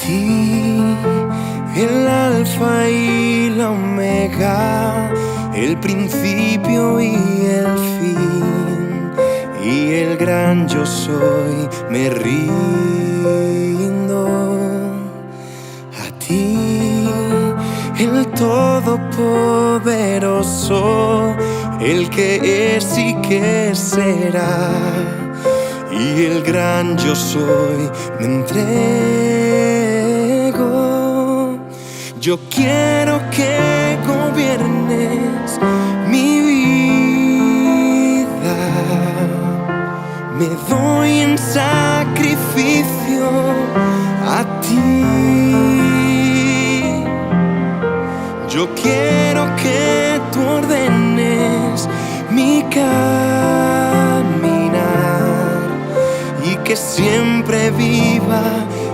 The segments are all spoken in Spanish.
ti, el alfa y la omega, el principio y el fin, y el gran yo soy, me rindo a ti, el todopoderoso, el que es y que será, y el gran yo soy, me entrego. Yo quiero que gobiernes mi vida, me doy en sacrificio a ti. Yo quiero que tú ordenes mi caminar y que siempre viva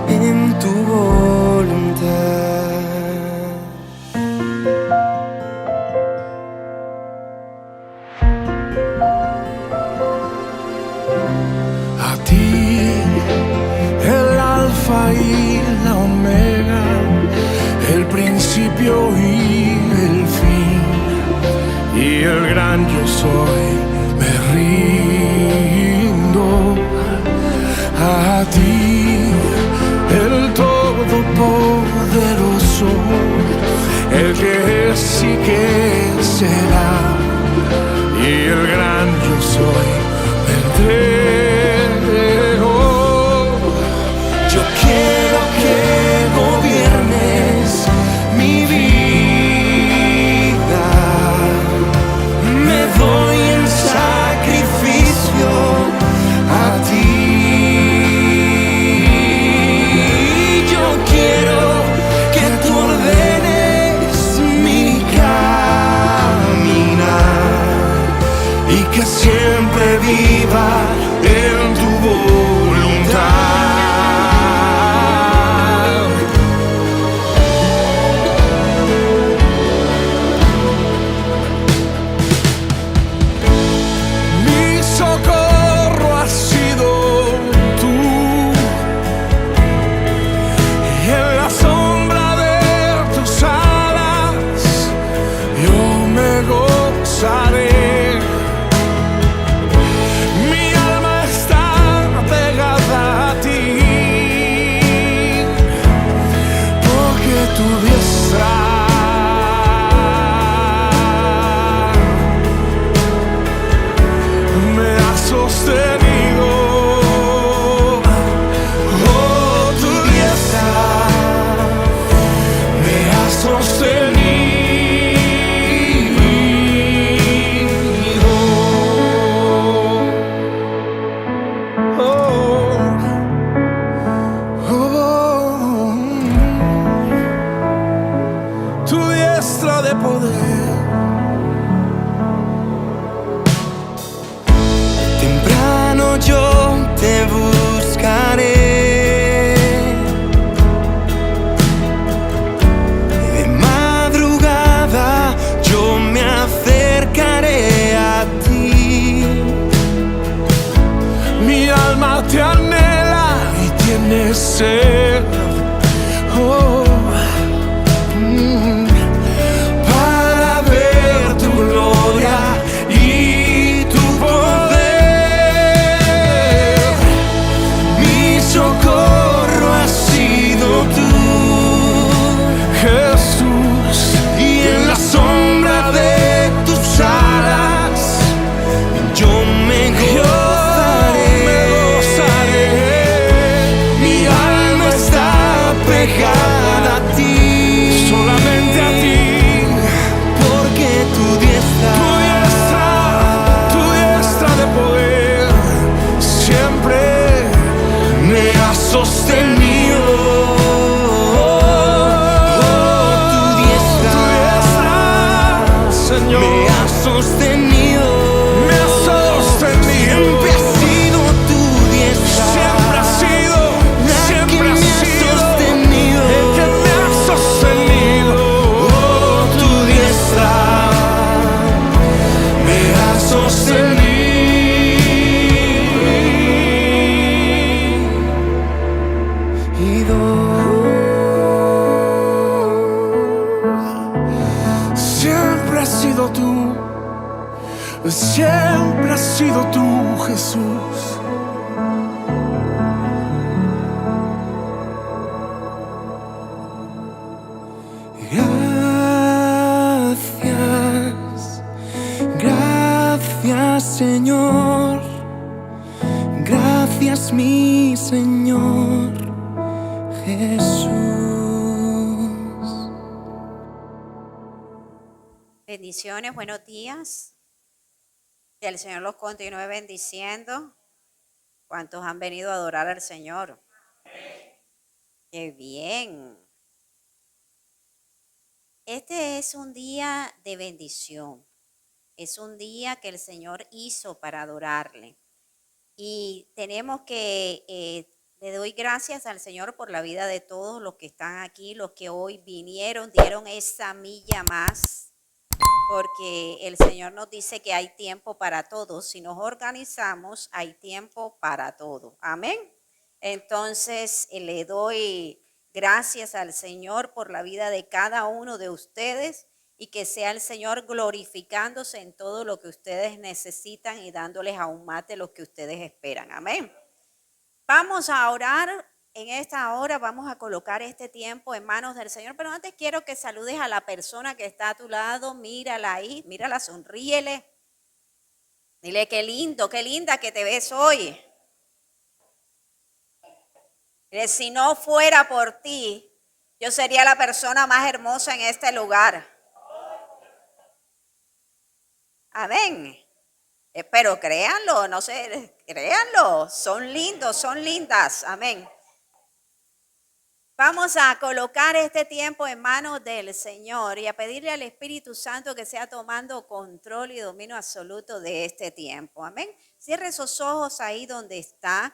en tu voluntad. A ti, el alfa y la omega, el principio y el fin, y el gran yo soy, me rindo a ti, el todopoderoso, el que es y que será, y el gran yo soy, me entrego. Yo quiero que gobiernes mi vida, me doy en sacrificio a ti. Yo quiero que tú ordenes mi caminar y que siempre viva en tu voluntad. Mi socorro has sido tú, y en la sombra de tus alas yo me gozaré. Tu diestra me ha sostenido, oh, tu diestra me ha sostenido, oh, tu diestra de poder. Temprano yo te buscaré, de madrugada yo me acercaré a ti. Mi alma te anhela y tiene sed, oh, para ver tu gloria y tu poder. Mi socorro has sido tú, Jesús, y en la sombra de tus alas yo me gozaré. Mi alma está pegada a ti, solamente a ti, porque tu diestra de poder siempre me ha sostenido. Tu diestra, Señor, me ha sostenido. me ha sostenido. Siempre ha sido tu diestra, Siempre ha sido, la siempre que ha me ha sido sostenido. el que me ha sostenido. Oh, tu diestra me ha sostenido. Y Siempre has sido tú, Jesús. Gracias, gracias Señor, gracias mi Señor Jesús. Bendiciones, buenos días. Que el Señor los continúe bendiciendo. ¿Cuántos han venido a adorar al Señor? ¡Qué bien! Este es un día de bendición. Es un día que el Señor hizo para adorarle. Y tenemos que, le doy gracias al Señor por la vida de todos los que están aquí, los que hoy vinieron, dieron esa milla más. Porque el Señor nos dice que hay tiempo para todo. Si nos organizamos, hay tiempo para todo. Amén. Entonces, le doy gracias al Señor por la vida de cada uno de ustedes y que sea el Señor glorificándose en todo lo que ustedes necesitan y dándoles aún más de lo que ustedes esperan. Amén. Vamos a orar. En esta hora vamos a colocar este tiempo en manos del Señor, pero antes quiero que saludes a la persona que está a tu lado, mírala ahí, mírala, sonríele. Dile qué lindo, qué linda que te ves hoy. Dile, si no fuera por ti, yo sería la persona más hermosa en este lugar. Amén. Pero créanlo, no sé, créanlo, son lindos, son lindas. Amén. Vamos a colocar este tiempo en manos del Señor y a pedirle al Espíritu Santo que sea tomando control y dominio absoluto de este tiempo. Amén. Cierre esos ojos ahí donde está.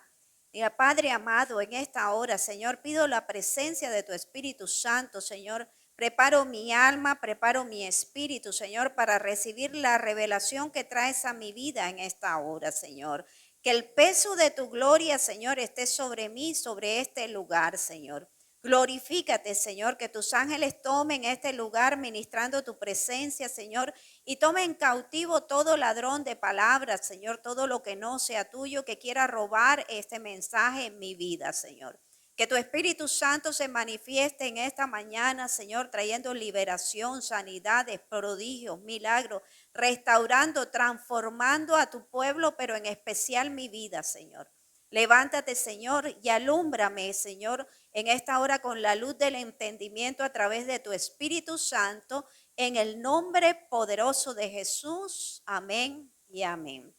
Diga, Padre amado, en esta hora, Señor, pido la presencia de tu Espíritu Santo, Señor. Preparo mi alma, preparo mi espíritu, Señor, para recibir la revelación que traes a mi vida en esta hora, Señor. Que el peso de tu gloria, Señor, esté sobre mí, sobre este lugar, Señor. Glorifícate, Señor, que tus ángeles tomen este lugar ministrando tu presencia, Señor, y tomen cautivo todo ladrón de palabras, Señor, todo lo que no sea tuyo, que quiera robar este mensaje en mi vida, Señor. Que tu Espíritu Santo se manifieste en esta mañana, Señor, trayendo liberación, sanidades, prodigios, milagros, restaurando, transformando a tu pueblo, pero en especial mi vida, Señor. Levántate, Señor, y alúmbrame, Señor, en esta hora con la luz del entendimiento a través de tu Espíritu Santo, en el nombre poderoso de Jesús. Amén y amén.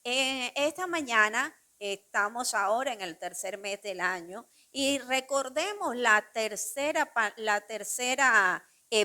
Esta mañana estamos ahora en el tercer mes del año y recordemos la tercera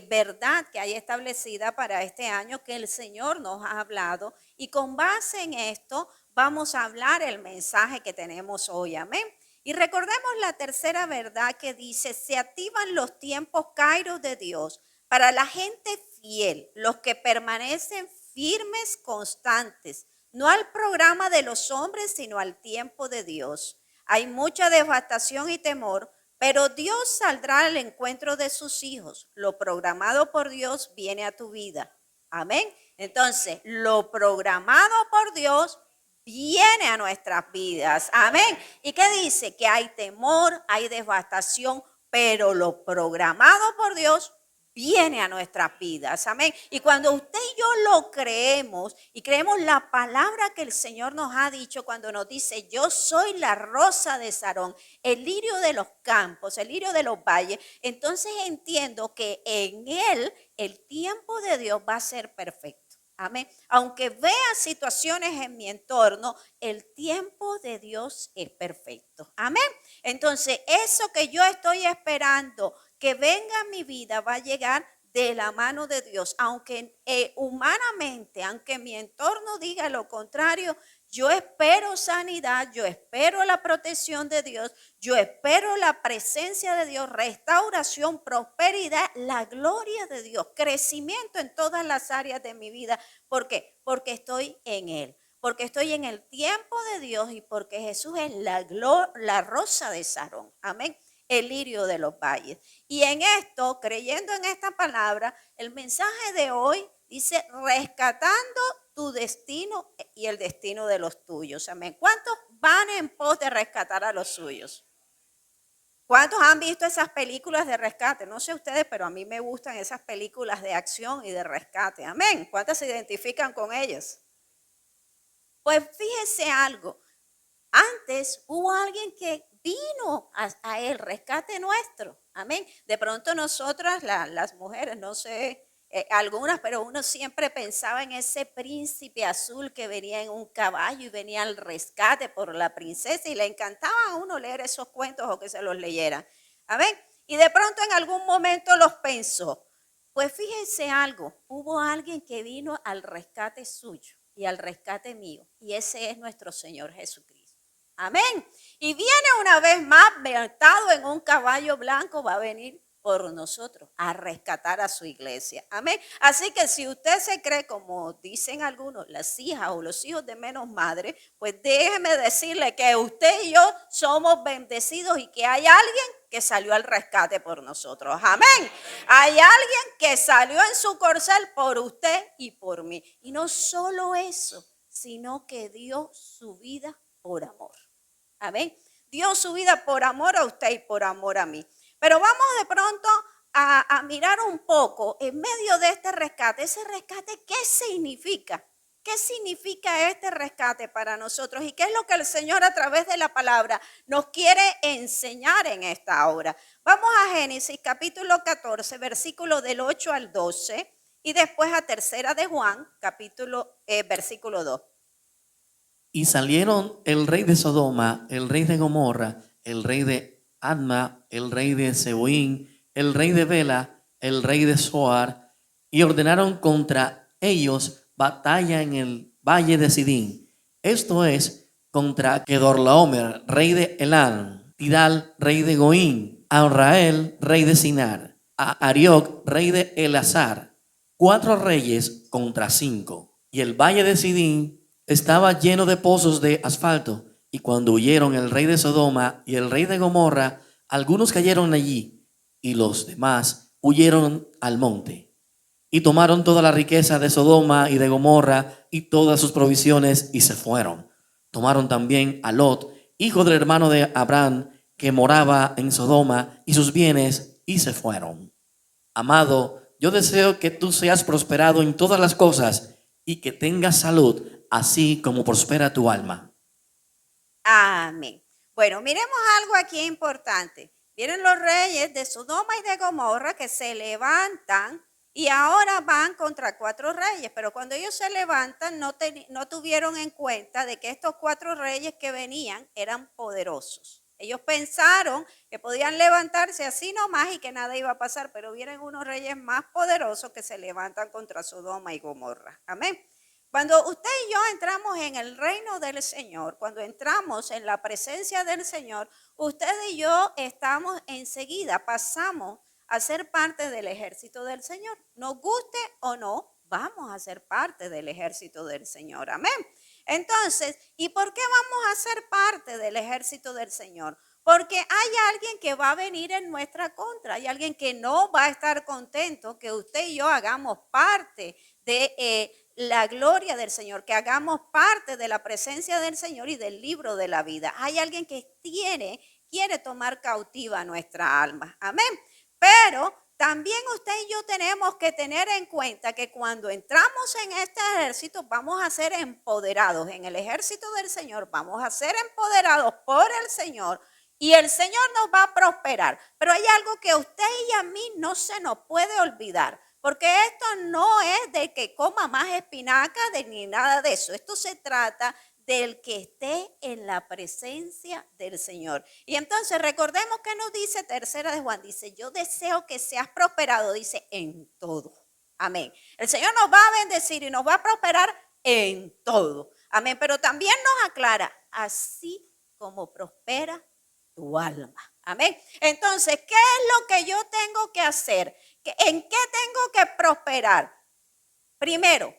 verdad que hay establecida para este año que el Señor nos ha hablado, y con base en esto vamos a hablar el mensaje que tenemos hoy. Amén. Y recordemos la tercera verdad que dice: se activan los tiempos kairos de Dios para la gente fiel, los que permanecen firmes, constantes, no al programa de los hombres, sino al tiempo de Dios. Hay mucha devastación y temor, pero Dios saldrá al encuentro de sus hijos. Lo programado por Dios viene a tu vida. Amén. Entonces, lo programado por Dios viene a nuestras vidas. Amén. ¿Y qué dice? Que hay temor, hay devastación, pero lo programado por Dios viene a nuestras vidas. Amén. Y cuando usted y yo lo creemos y creemos la palabra que el Señor nos ha dicho cuando nos dice: yo soy la rosa de Sarón, el lirio de los campos, el lirio de los valles, entonces entiendo que en Él el tiempo de Dios va a ser perfecto. Amén. Aunque vea situaciones en mi entorno, el tiempo de Dios es perfecto. Amén. Entonces, eso que yo estoy esperando que venga a mi vida va a llegar de la mano de Dios. Aunque humanamente, aunque mi entorno diga lo contrario, yo espero sanidad, yo espero la protección de Dios, yo espero la presencia de Dios, restauración, prosperidad, la gloria de Dios, crecimiento en todas las áreas de mi vida. ¿Por qué? Porque estoy en Él, porque estoy en el tiempo de Dios y porque Jesús es la rosa de Sarón. Amén. El lirio de los valles. Y en esto, creyendo en esta palabra, el mensaje de hoy Dice, rescatando tu destino y el destino de los tuyos. Amén. ¿Cuántos van en pos de rescatar a los suyos? ¿Cuántos han visto esas películas de rescate? No sé ustedes, pero a mí me gustan esas películas de acción y de rescate. Amén. ¿Cuántas se identifican con ellas? Pues fíjese algo. Antes hubo alguien que vino a el rescate nuestro. Amén. De pronto nosotras, las mujeres, no sé, algunas, pero uno siempre pensaba en ese príncipe azul que venía en un caballo y venía al rescate por la princesa y le encantaba a uno leer esos cuentos o que se los leyeran. Amén. Y de pronto en algún momento los pensó. Pues fíjense algo, hubo alguien que vino al rescate suyo y al rescate mío, y ese es nuestro Señor Jesucristo. Amén. Y viene una vez más montado en un caballo blanco, va a venir por nosotros a rescatar a su iglesia. Amén. Así que si usted se cree, como dicen algunos, las hijas o los hijos de menos madre, pues déjeme decirle que usted y yo somos bendecidos y que hay alguien que salió al rescate por nosotros. Amén. Hay alguien que salió en su corcel por usted y por mí. Y no solo eso, sino que dio su vida por amor. Amén. Dio su vida por amor a usted y por amor a mí. Pero vamos de pronto a mirar un poco en medio de este rescate. Ese rescate, ¿qué significa? ¿Qué significa este rescate para nosotros? ¿Y qué es lo que el Señor a través de la palabra nos quiere enseñar en esta hora? Vamos a Génesis capítulo 14, versículo del 8 al 12 y después a Tercera de Juan, versículo 2. Y salieron el rey de Sodoma, el rey de Gomorra, el rey de Adma, el rey de Seboín, el rey de Bela, el rey de Zoar, y ordenaron contra ellos batalla en el valle de Sidín. Esto es, contra Kedorlaomer, rey de Elam, Tidal, rey de Goín, a Rael, rey de Sinar, a Arioc, rey de Elazar. 4 reyes contra 5. Y el valle de Sidín estaba lleno de pozos de asfalto, y cuando huyeron el rey de Sodoma y el rey de Gomorra, algunos cayeron allí, y los demás huyeron al monte. Y tomaron toda la riqueza de Sodoma y de Gomorra y todas sus provisiones y se fueron. Tomaron también a Lot, hijo del hermano de Abraham, que moraba en Sodoma, y sus bienes y se fueron. Amado, yo deseo que tú seas prosperado en todas las cosas y que tengas salud, así como prospera tu alma. Amén. Bueno, miremos algo aquí importante. Vienen los reyes de Sodoma y de Gomorra que se levantan y ahora van contra 4 reyes, pero cuando ellos se levantan no tuvieron en cuenta de que estos 4 reyes que venían eran poderosos. Ellos pensaron que podían levantarse así nomás y que nada iba a pasar, pero vienen unos reyes más poderosos que se levantan contra Sodoma y Gomorra. Amén. Cuando usted y yo entramos en el reino del Señor, cuando entramos en la presencia del Señor, usted y yo estamos enseguida, pasamos a ser parte del ejército del Señor. Nos guste o no, vamos a ser parte del ejército del Señor. Amén. Entonces, ¿y por qué vamos a ser parte del ejército del Señor? Porque hay alguien que va a venir en nuestra contra, hay alguien que no va a estar contento que usted y yo hagamos parte de la gloria del Señor, que hagamos parte de la presencia del Señor y del libro de la vida. Hay alguien que quiere tomar cautiva nuestra alma. Amén. Pero también usted y yo tenemos que tener en cuenta que cuando entramos en este ejército vamos a ser empoderados. En el ejército del Señor vamos a ser empoderados por el Señor y el Señor nos va a prosperar. Pero hay algo que a usted y a mí no se nos puede olvidar. Porque esto no es de que coma más espinacas ni nada de eso. Esto se trata del que esté en la presencia del Señor. Y entonces recordemos que nos dice Tercera de Juan, dice, yo deseo que seas prosperado, dice, en todo. Amén. El Señor nos va a bendecir y nos va a prosperar en todo. Amén. Pero también nos aclara, así como prospera tu alma. Amén. Entonces, ¿qué es lo que yo tengo que hacer? ¿En qué tengo que prosperar? Primero,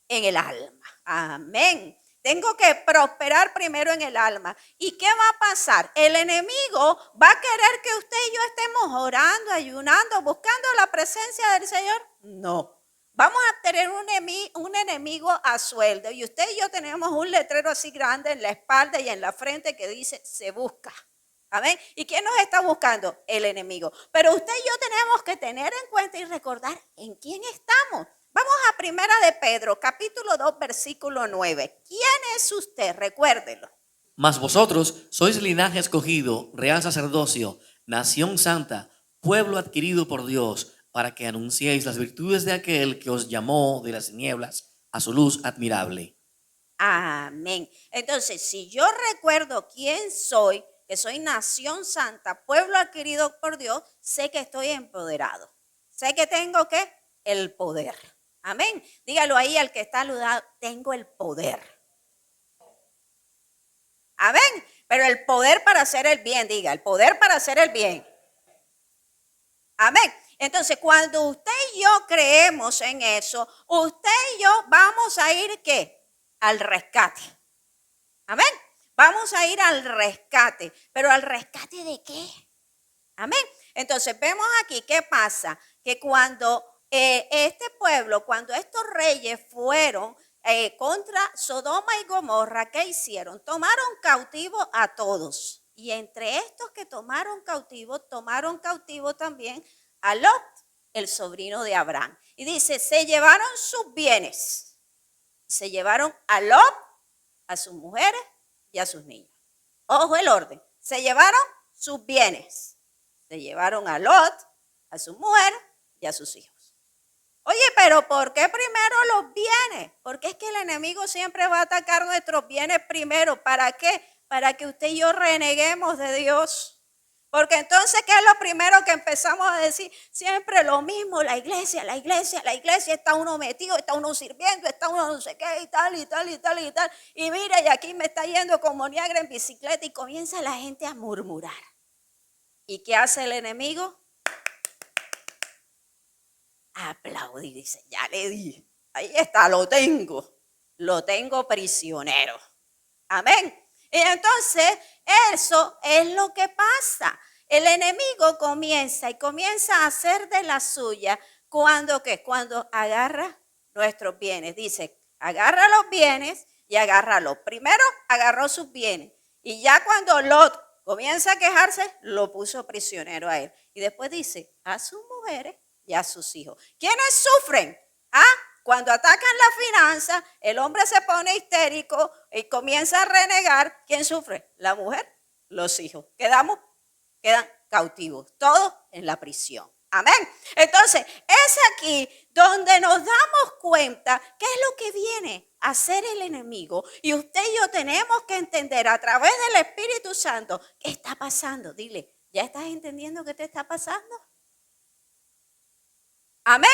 en el alma. Amén. Tengo que prosperar primero en el alma. ¿Y qué va a pasar? El enemigo va a querer que usted y yo estemos orando, ayunando, buscando la presencia del Señor. No. Vamos a tener un enemigo a sueldo y usted y yo tenemos un letrero así grande en la espalda y en la frente que dice se busca. Amén. ¿Y quién nos está buscando? El enemigo. Pero usted y yo tenemos que tener en cuenta y recordar en quién estamos. Vamos a Primera de Pedro, capítulo 2, versículo 9. ¿Quién es usted? Recuérdelo. Mas vosotros sois linaje escogido, real sacerdocio, nación santa, pueblo adquirido por Dios, para que anunciéis las virtudes de aquel que os llamó de las tinieblas a su luz admirable. Amén. Entonces, si yo recuerdo quién soy, que soy nación santa, pueblo adquirido por Dios, sé que estoy empoderado. Sé que tengo ¿qué? El poder. Amén. Dígalo ahí al que está al lado, tengo el poder. Amén. Pero el poder para hacer el bien, diga, el poder para hacer el bien. Amén. Entonces, cuando usted y yo creemos en eso, usted y yo vamos a ir ¿qué? Al rescate. Amén. Vamos a ir al rescate. ¿Pero al rescate de qué? Amén. Entonces, vemos aquí qué pasa. Que cuando este pueblo, cuando estos reyes fueron contra Sodoma y Gomorra, ¿qué hicieron? Tomaron cautivo a todos. Y entre estos que tomaron cautivo también a Lot, el sobrino de Abraham. Y dice, se llevaron sus bienes. Se llevaron a Lot, a sus mujeres y a sus niños. Ojo el orden. Se llevaron sus bienes. Se llevaron a Lot, a su mujer y a sus hijos. Oye, pero ¿por qué primero los bienes? Porque es que el enemigo siempre va a atacar nuestros bienes primero. ¿Para qué? Para que usted y yo reneguemos de Dios. Porque entonces, ¿qué es lo primero que empezamos a decir? Siempre lo mismo, la iglesia, está uno metido, está uno sirviendo, está uno no sé qué y tal. Y mira, y aquí me está yendo como Niagara en bicicleta y comienza la gente a murmurar. ¿Y qué hace el enemigo? Aplaudir, dice, ya le di, ahí está, lo tengo prisionero. Amén. Y entonces eso es lo que pasa. El enemigo comienza a hacer de la suya cuando agarra nuestros bienes. Dice, agarra los bienes y agárralo. Primero agarró sus bienes y ya cuando Lot comienza a quejarse, lo puso prisionero a él. Y después dice, a sus mujeres y a sus hijos. ¿Quiénes sufren? Cuando atacan la finanza, el hombre se pone histérico y comienza a renegar. ¿Quién sufre? La mujer, los hijos. Quedan cautivos, todos en la prisión. Amén. Entonces, es aquí donde nos damos cuenta qué es lo que viene a hacer el enemigo. Y usted y yo tenemos que entender a través del Espíritu Santo qué está pasando. Dile, ¿ya estás entendiendo qué te está pasando? Amén.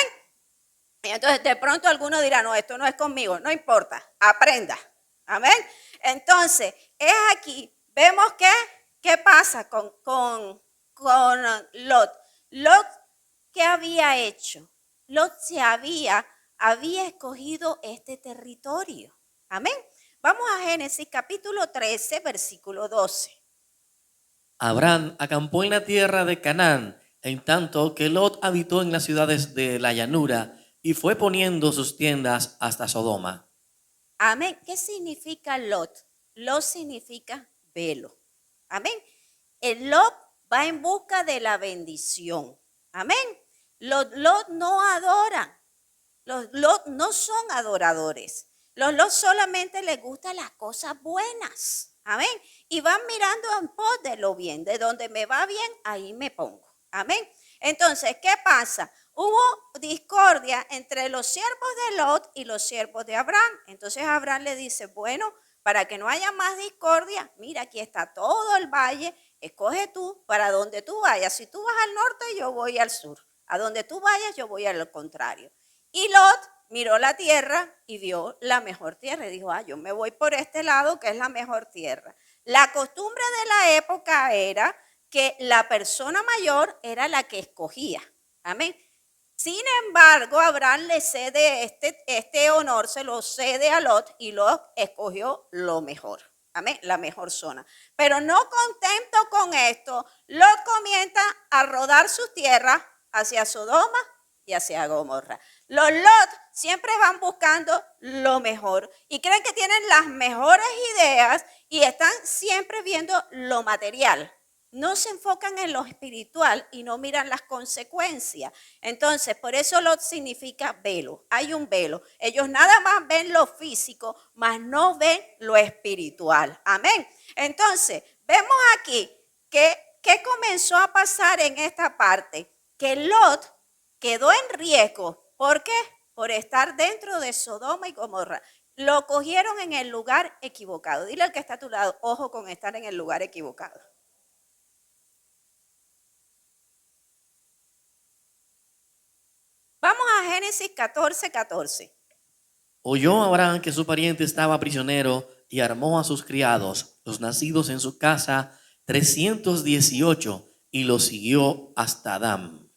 Y entonces de pronto alguno dirá, no, esto no es conmigo, no importa, aprenda. Amén. Entonces, es aquí, vemos qué pasa con Lot. Lot, ¿qué había hecho? Lot había escogido este territorio. Amén. Vamos a Génesis capítulo 13, versículo 12. Abraham acampó en la tierra de Canaán, en tanto que Lot habitó en las ciudades de la llanura y fue poniendo sus tiendas hasta Sodoma. Amén. ¿Qué significa Lot? Lot significa velo. Amén. El Lot va en busca de la bendición. Amén. Los Lot no adoran. Los Lot no son adoradores. Los Lot solamente les gustan las cosas buenas. Amén. Y van mirando en pos de lo bien. De donde me va bien, ahí me pongo. Amén. Entonces, ¿qué pasa? Hubo discordia entre los siervos de Lot y los siervos de Abraham. Entonces Abraham le dice, bueno, para que no haya más discordia, mira, aquí está todo el valle, escoge tú para donde tú vayas. Si tú vas al norte, yo voy al sur. A donde tú vayas, yo voy al contrario. Y Lot miró la tierra y vio la mejor tierra y dijo, yo me voy por este lado que es la mejor tierra. La costumbre de la época era que la persona mayor era la que escogía. Amén. Sin embargo, Abraham le cede este honor, se lo cede a Lot y Lot escogió lo mejor. Amén, la mejor zona. Pero no contento con esto, Lot comienza a rodar sus tierras hacia Sodoma y hacia Gomorra. Los Lot siempre van buscando lo mejor y creen que tienen las mejores ideas y están siempre viendo lo material. No se enfocan en lo espiritual y no miran las consecuencias. Entonces, por eso Lot significa velo. Hay un velo. Ellos nada más ven lo físico, mas no ven lo espiritual. Amén. Entonces, vemos aquí que ¿qué comenzó a pasar en esta parte? Que Lot quedó en riesgo. ¿Por qué? Por estar dentro de Sodoma y Gomorra. Lo cogieron en el lugar equivocado. Dile al que está a tu lado, ojo con estar en el lugar equivocado. Vamos a Génesis 14:14. Oyó Abraham que su pariente estaba prisionero y armó a sus criados, los nacidos en su casa, 318, y los siguió hasta Adán.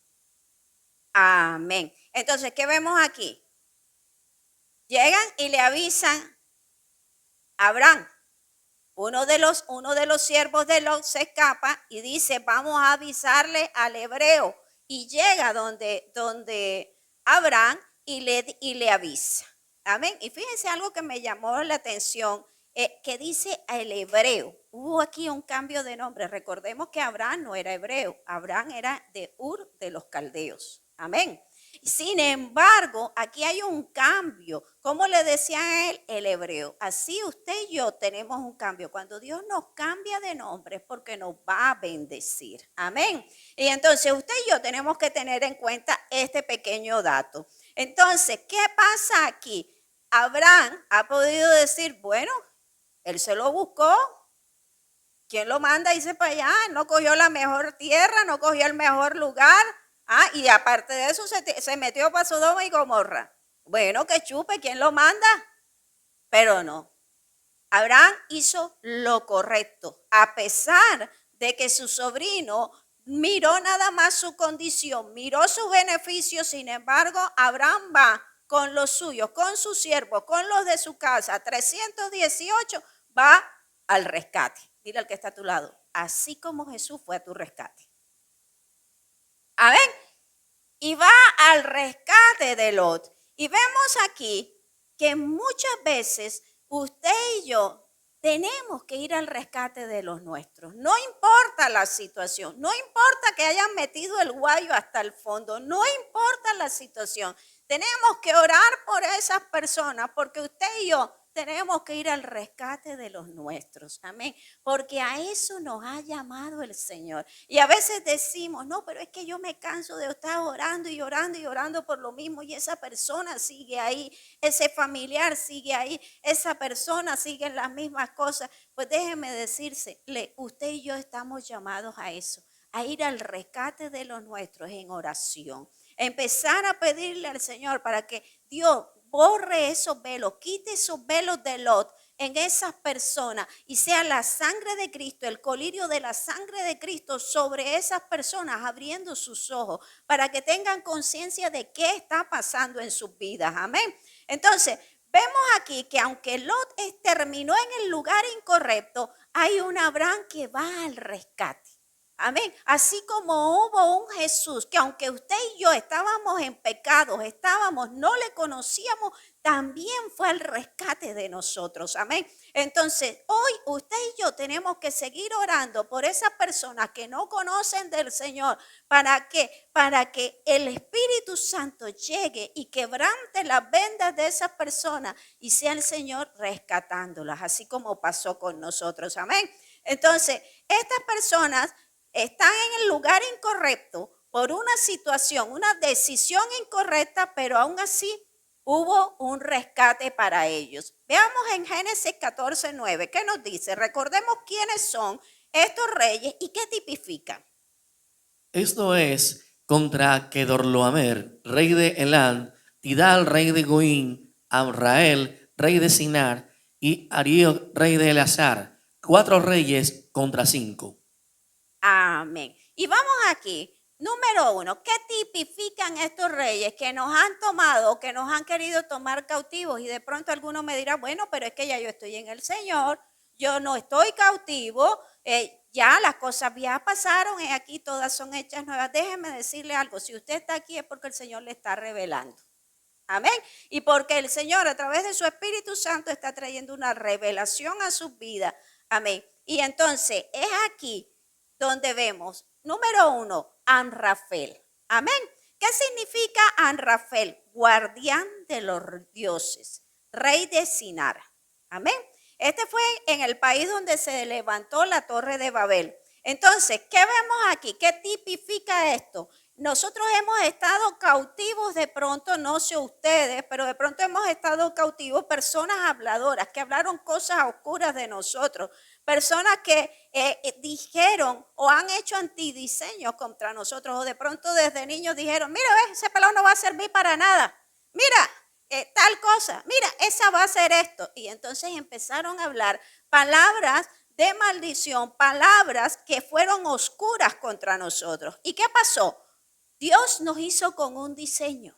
Amén. Entonces, ¿qué vemos aquí? Llegan y le avisan a Abraham. Uno de los siervos de Lot se escapa y dice, vamos a avisarle al hebreo. Y llega donde Abraham y le avisa. Amén. Y fíjense algo que me llamó la atención, que dice el hebreo. Hubo aquí un cambio de nombre. Recordemos que Abraham no era hebreo. Abraham era de Ur de los Caldeos. Amén. Sin embargo, aquí hay un cambio. ¿Cómo le decía a él? El hebreo. Así usted y yo tenemos un cambio. Cuando Dios nos cambia de nombre es porque nos va a bendecir. Amén. Y entonces usted y yo tenemos que tener en cuenta este pequeño dato. Entonces, ¿qué pasa aquí? Abraham ha podido decir, bueno, él se lo buscó. ¿Quién lo manda? Dice para allá, no cogió la mejor tierra, no cogió el mejor lugar. Y aparte de eso se metió para Sodoma y Gomorra. Bueno, que chupe, ¿quién lo manda? Pero no. Abraham hizo lo correcto, a pesar de que su sobrino miró nada más su condición, miró sus beneficios. Sin embargo, Abraham va con los suyos, con sus siervos, con los de su casa, 318, va al rescate. Dile al que está a tu lado, así como Jesús fue a tu rescate. Amén. Y va al rescate de Lot. Y vemos aquí que muchas veces usted y yo tenemos que ir al rescate de los nuestros. No importa la situación, no importa que hayan metido el guayo hasta el fondo, no importa la situación. Tenemos que orar por esas personas porque usted y yo tenemos que ir al rescate de los nuestros. Amén. Porque a eso nos ha llamado el Señor. Y a veces decimos, no, pero es que yo me canso de estar orando y orando y orando por lo mismo. Y esa persona sigue ahí, ese familiar sigue ahí, esa persona sigue en las mismas cosas. Pues déjeme decirle, usted y yo estamos llamados a eso, a ir al rescate de los nuestros en oración. Empezar a pedirle al Señor para que Dios borre esos velos, quite esos velos de Lot en esas personas y sea la sangre de Cristo, el colirio de la sangre de Cristo sobre esas personas, abriendo sus ojos para que tengan conciencia de qué está pasando en sus vidas. Amén. Entonces, vemos aquí que aunque Lot terminó en el lugar incorrecto, hay un Abraham que va al rescate. Amén. Así como hubo un Jesús que aunque usted y yo estábamos en pecados, no le conocíamos, también fue al rescate de nosotros. Amén. Entonces, hoy usted y yo tenemos que seguir orando por esas personas que no conocen del Señor. ¿Para qué? Para que el Espíritu Santo llegue y quebrante las vendas de esas personas y sea el Señor rescatándolas, así como pasó con nosotros. Amén. Entonces, estas personas están en el lugar incorrecto por una situación, una decisión incorrecta, pero aún así hubo un rescate para ellos. Veamos en Génesis 14:9, ¿qué nos dice? Recordemos quiénes son estos reyes y qué tipifican. Esto es contra Kedorloamer, rey de Elán, Tidal, rey de Goín, Amrael, rey de Sinar, y Ariel, rey de Elazar. 4 reyes contra 5. Amén. Y vamos aquí, número 1, ¿qué tipifican estos reyes que nos han tomado, que nos han querido tomar cautivos? Y de pronto alguno me dirá, bueno, pero es que ya yo estoy en el Señor, yo no estoy cautivo, ya las cosas ya pasaron, aquí todas son hechas nuevas. Déjeme decirle algo, si usted está aquí es porque el Señor le está revelando. Amén. Y porque el Señor a través de su Espíritu Santo está trayendo una revelación a sus vidas. Amén. Y entonces es aquí donde vemos, número 1, Anrafel. Amén. ¿Qué significa Anrafel? Guardián de los dioses, rey de Sinar. Amén. Este fue en el país donde se levantó la torre de Babel. Entonces, ¿qué vemos aquí? ¿Qué tipifica esto? Nosotros hemos estado cautivos de pronto, no sé ustedes, pero de pronto hemos estado cautivos personas habladoras que hablaron cosas oscuras de nosotros, personas que dijeron o han hecho antidiseños contra nosotros, o de pronto desde niños dijeron, mira, ese pelado no va a servir para nada, mira, tal cosa, mira, esa va a ser esto. Y entonces empezaron a hablar palabras de maldición, palabras que fueron oscuras contra nosotros. ¿Y qué pasó? Dios nos hizo con un diseño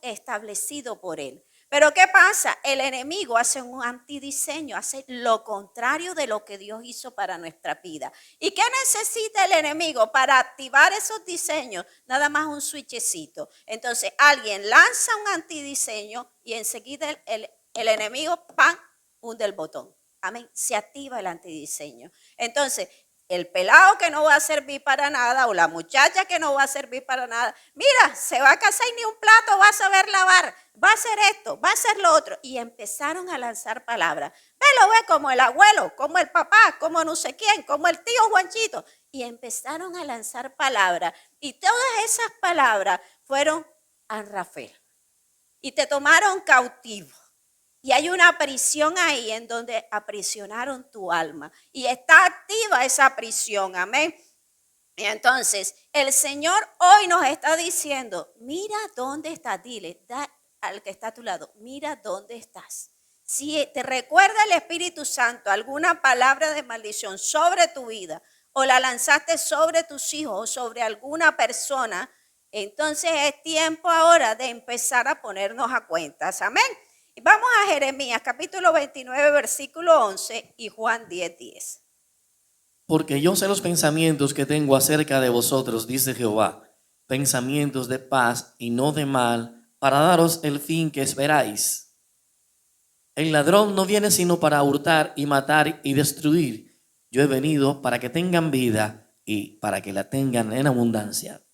establecido por Él. Pero ¿qué pasa? El enemigo hace un antidiseño, hace lo contrario de lo que Dios hizo para nuestra vida. ¿Y qué necesita el enemigo para activar esos diseños? Nada más un switchecito. Entonces alguien lanza un antidiseño y enseguida el enemigo, ¡pam!, hunde el botón. Amén. Se activa el antidiseño. Entonces, el pelado que no va a servir para nada o la muchacha que no va a servir para nada, mira, se va a casar y ni un plato va a saber lavar, va a hacer esto, va a hacer lo otro. Y empezaron a lanzar palabras. Ve como el abuelo, como el papá, como no sé quién, como el tío Juanchito. Y empezaron a lanzar palabras. Y todas esas palabras fueron a Rafael. Y te tomaron cautivo. Y hay una prisión ahí en donde aprisionaron tu alma. Y está activa esa prisión, amén. Y entonces el Señor hoy nos está diciendo, mira dónde estás, dile al que está a tu lado, mira dónde estás. Si te recuerda el Espíritu Santo alguna palabra de maldición sobre tu vida, o la lanzaste sobre tus hijos o sobre alguna persona, entonces es tiempo ahora de empezar a ponernos a cuentas, amén. Vamos a Jeremías capítulo 29, versículo 11 y Juan 10:10. Porque yo sé los pensamientos que tengo acerca de vosotros, dice Jehová, pensamientos de paz y no de mal, para daros el fin que esperáis. El ladrón no viene sino para hurtar y matar y destruir. Yo he venido para que tengan vida y para que la tengan en abundancia.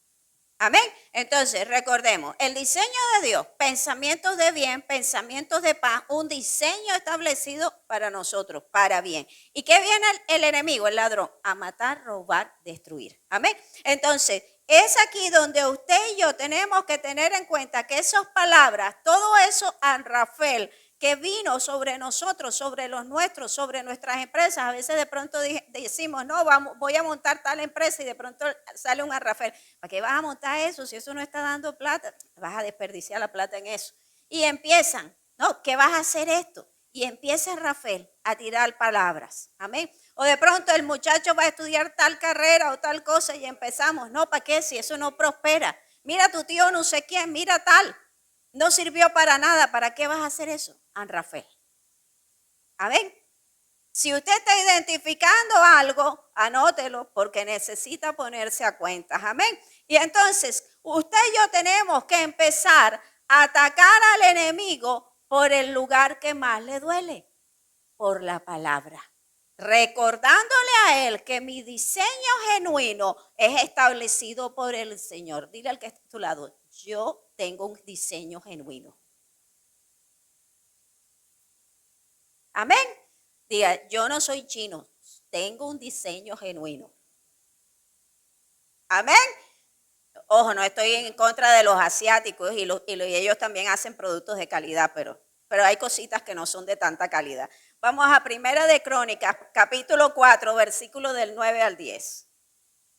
Amén. Entonces, recordemos, el diseño de Dios, pensamientos de bien, pensamientos de paz, un diseño establecido para nosotros, para bien. ¿Y qué viene el enemigo, el ladrón? A matar, robar, destruir. Amén. Entonces, es aquí donde usted y yo tenemos que tener en cuenta que esas palabras, todo eso, Anrafel, que vino sobre nosotros, sobre los nuestros, sobre nuestras empresas. A veces de pronto decimos, no, voy a montar tal empresa y de pronto sale un Anrafel. ¿Para qué vas a montar eso si eso no está dando plata? Vas a desperdiciar la plata en eso. Y empiezan, no, ¿qué vas a hacer esto? Y empieza Rafael a tirar palabras. Amén. O de pronto el muchacho va a estudiar tal carrera o tal cosa y empezamos, no, ¿para qué? Si eso no prospera. Mira tu tío no sé quién, mira tal. No sirvió para nada. ¿Para qué vas a hacer eso? Anrafel. Amén. Si usted está identificando algo, anótelo porque necesita ponerse a cuentas. Amén. Y entonces, usted y yo tenemos que empezar a atacar al enemigo por el lugar que más le duele, por la palabra. Recordándole a él que mi diseño genuino es establecido por el Señor. Dile al que está a tu lado, yo tengo un diseño genuino. Amén. Diga, yo no soy chino, tengo un diseño genuino. Amén. Ojo, no estoy en contra de los asiáticos y ellos también hacen productos de calidad, pero hay cositas que no son de tanta calidad. Vamos a Primera de Crónicas, capítulo 4, versículo del 9 al 10.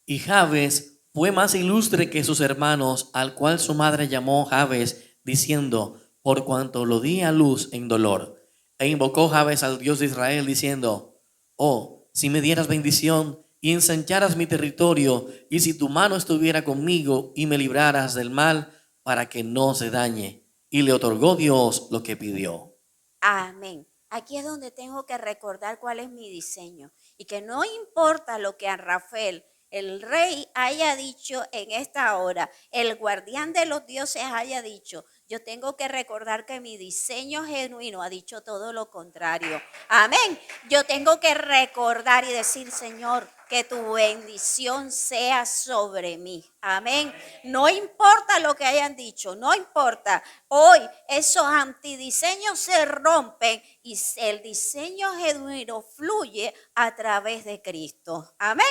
Y Jabes fue más ilustre que sus hermanos, al cual su madre llamó Jabes, diciendo, por cuanto lo di a luz en dolor. E invocó Jabes al Dios de Israel, diciendo, oh, si me dieras bendición y ensancharas mi territorio, y si tu mano estuviera conmigo y me libraras del mal, para que no se dañe. Y le otorgó Dios lo que pidió. Amén. Aquí es donde tengo que recordar cuál es mi diseño. Y que no importa lo que a Rafael el rey haya dicho en esta hora, el guardián de los dioses haya dicho, yo tengo que recordar que mi diseño genuino ha dicho todo lo contrario. Amén. Yo tengo que recordar y decir, Señor, que tu bendición sea sobre mí. Amén. No importa lo que hayan dicho, no importa. Hoy esos antidiseños se rompen y el diseño genuino fluye a través de Cristo. Amén.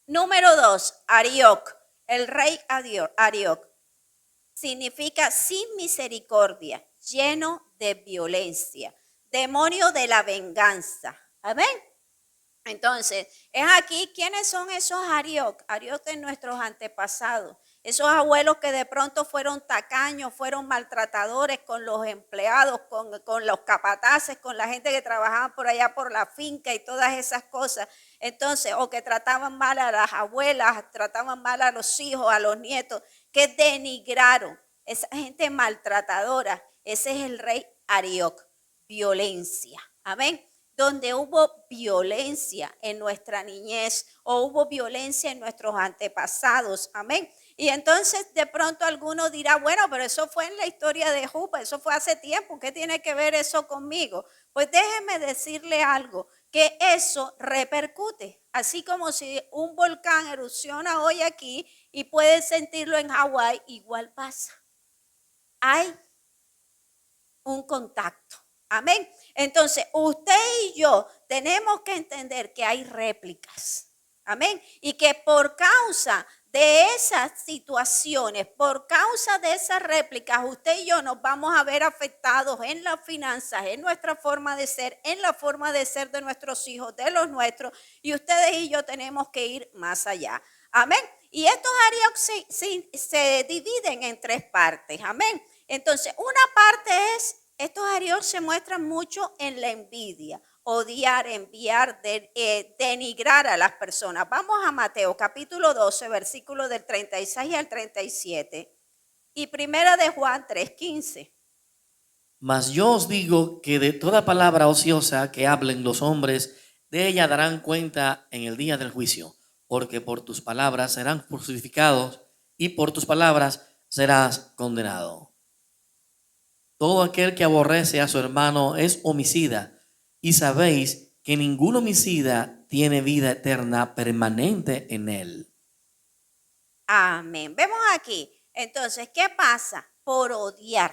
Número 2, Arioc, el rey Arioc, significa sin misericordia, lleno de violencia, demonio de la venganza. Amén. Entonces, es aquí, ¿quiénes son esos Arioc? Arioc de nuestros antepasados. Esos abuelos que de pronto fueron tacaños, fueron maltratadores con los empleados, con los capataces, con la gente que trabajaba por allá por la finca y todas esas cosas. Entonces, o que trataban mal a las abuelas, trataban mal a los hijos, a los nietos, que denigraron. Esa gente maltratadora, ese es el rey Arioc, violencia. Amén. Donde hubo violencia en nuestra niñez o hubo violencia en nuestros antepasados. Amén. Y entonces de pronto alguno dirá, bueno, pero eso fue en la historia de Juba, eso fue hace tiempo, ¿qué tiene que ver eso conmigo? Pues déjeme decirle algo, que eso repercute, así como si un volcán erupciona hoy aquí y puede sentirlo en Hawái, igual pasa. Hay un contacto. Amén. Entonces, usted y yo tenemos que entender que hay réplicas. Amén. Y que por causa de esas situaciones, por causa de esas réplicas, usted y yo nos vamos a ver afectados en las finanzas, en nuestra forma de ser, en la forma de ser de nuestros hijos, de los nuestros. Y ustedes y yo tenemos que ir más allá. Amén. Y estos Arioc se dividen en tres partes. Amén. Entonces, una parte es, estos Arioc se muestran mucho en la envidia, odiar, enviar, denigrar a las personas. Vamos a Mateo capítulo 12, versículos del 36 al 37 y primera de Juan 3:15. Mas yo os digo que de toda palabra ociosa que hablen los hombres, de ella darán cuenta en el día del juicio, porque por tus palabras serán crucificados y por tus palabras serás condenado. Todo aquel que aborrece a su hermano es homicida, y sabéis que ningún homicida tiene vida eterna permanente en él. Amén. Vemos aquí, entonces, ¿qué pasa? Por odiar.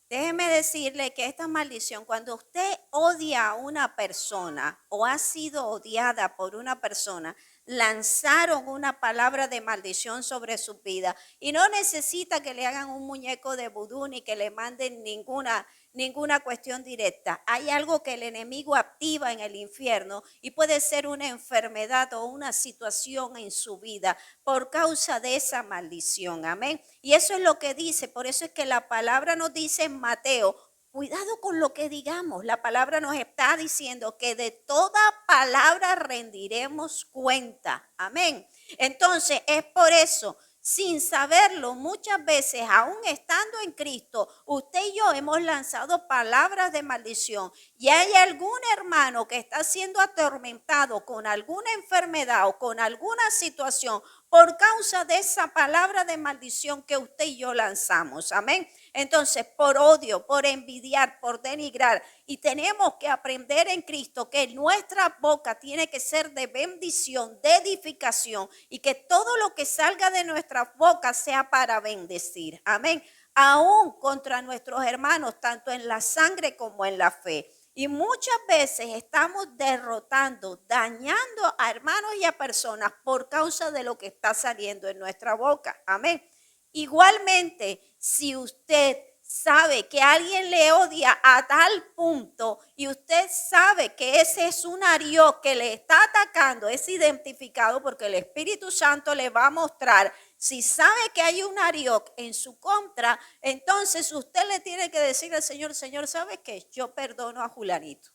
Déjeme decirle que esta maldición, cuando usted odia a una persona o ha sido odiada por una persona, lanzaron una palabra de maldición sobre su vida y no necesita que le hagan un muñeco de vudú ni que le manden ninguna cuestión directa. Hay algo que el enemigo activa en el infierno y puede ser una enfermedad o una situación en su vida por causa de esa maldición. Amén. Y eso es lo que dice, por eso es que la palabra nos dice en Mateo, cuidado con lo que digamos. La palabra nos está diciendo que de toda palabra rendiremos cuenta. Amén. Entonces es por eso, sin saberlo, muchas veces, aún estando en Cristo, usted y yo hemos lanzado palabras de maldición y hay algún hermano que está siendo atormentado con alguna enfermedad o con alguna situación por causa de esa palabra de maldición que usted y yo lanzamos. Amén. Entonces, por odio, por envidiar, por denigrar, y tenemos que aprender en Cristo que nuestra boca tiene que ser de bendición, de edificación, y que todo lo que salga de nuestra boca sea para bendecir. Amén. Aún contra nuestros hermanos, tanto en la sangre como en la fe. Y muchas veces estamos derrotando, dañando a hermanos y a personas por causa de lo que está saliendo en nuestra boca. Amén. Igualmente, si usted sabe que alguien le odia a tal punto y usted sabe que ese es un Arioc que le está atacando, es identificado porque el Espíritu Santo le va a mostrar. Si sabe que hay un Arioc en su contra, entonces usted le tiene que decir al Señor, Señor, ¿sabe qué? Yo perdono a Julanito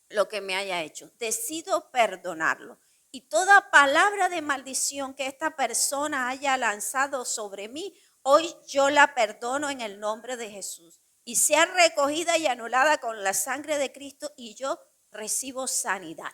lo que me haya hecho. Decido perdonarlo. Y toda palabra de maldición que esta persona haya lanzado sobre mí, hoy yo la perdono en el nombre de Jesús. Y sea recogida y anulada con la sangre de Cristo y yo recibo sanidad.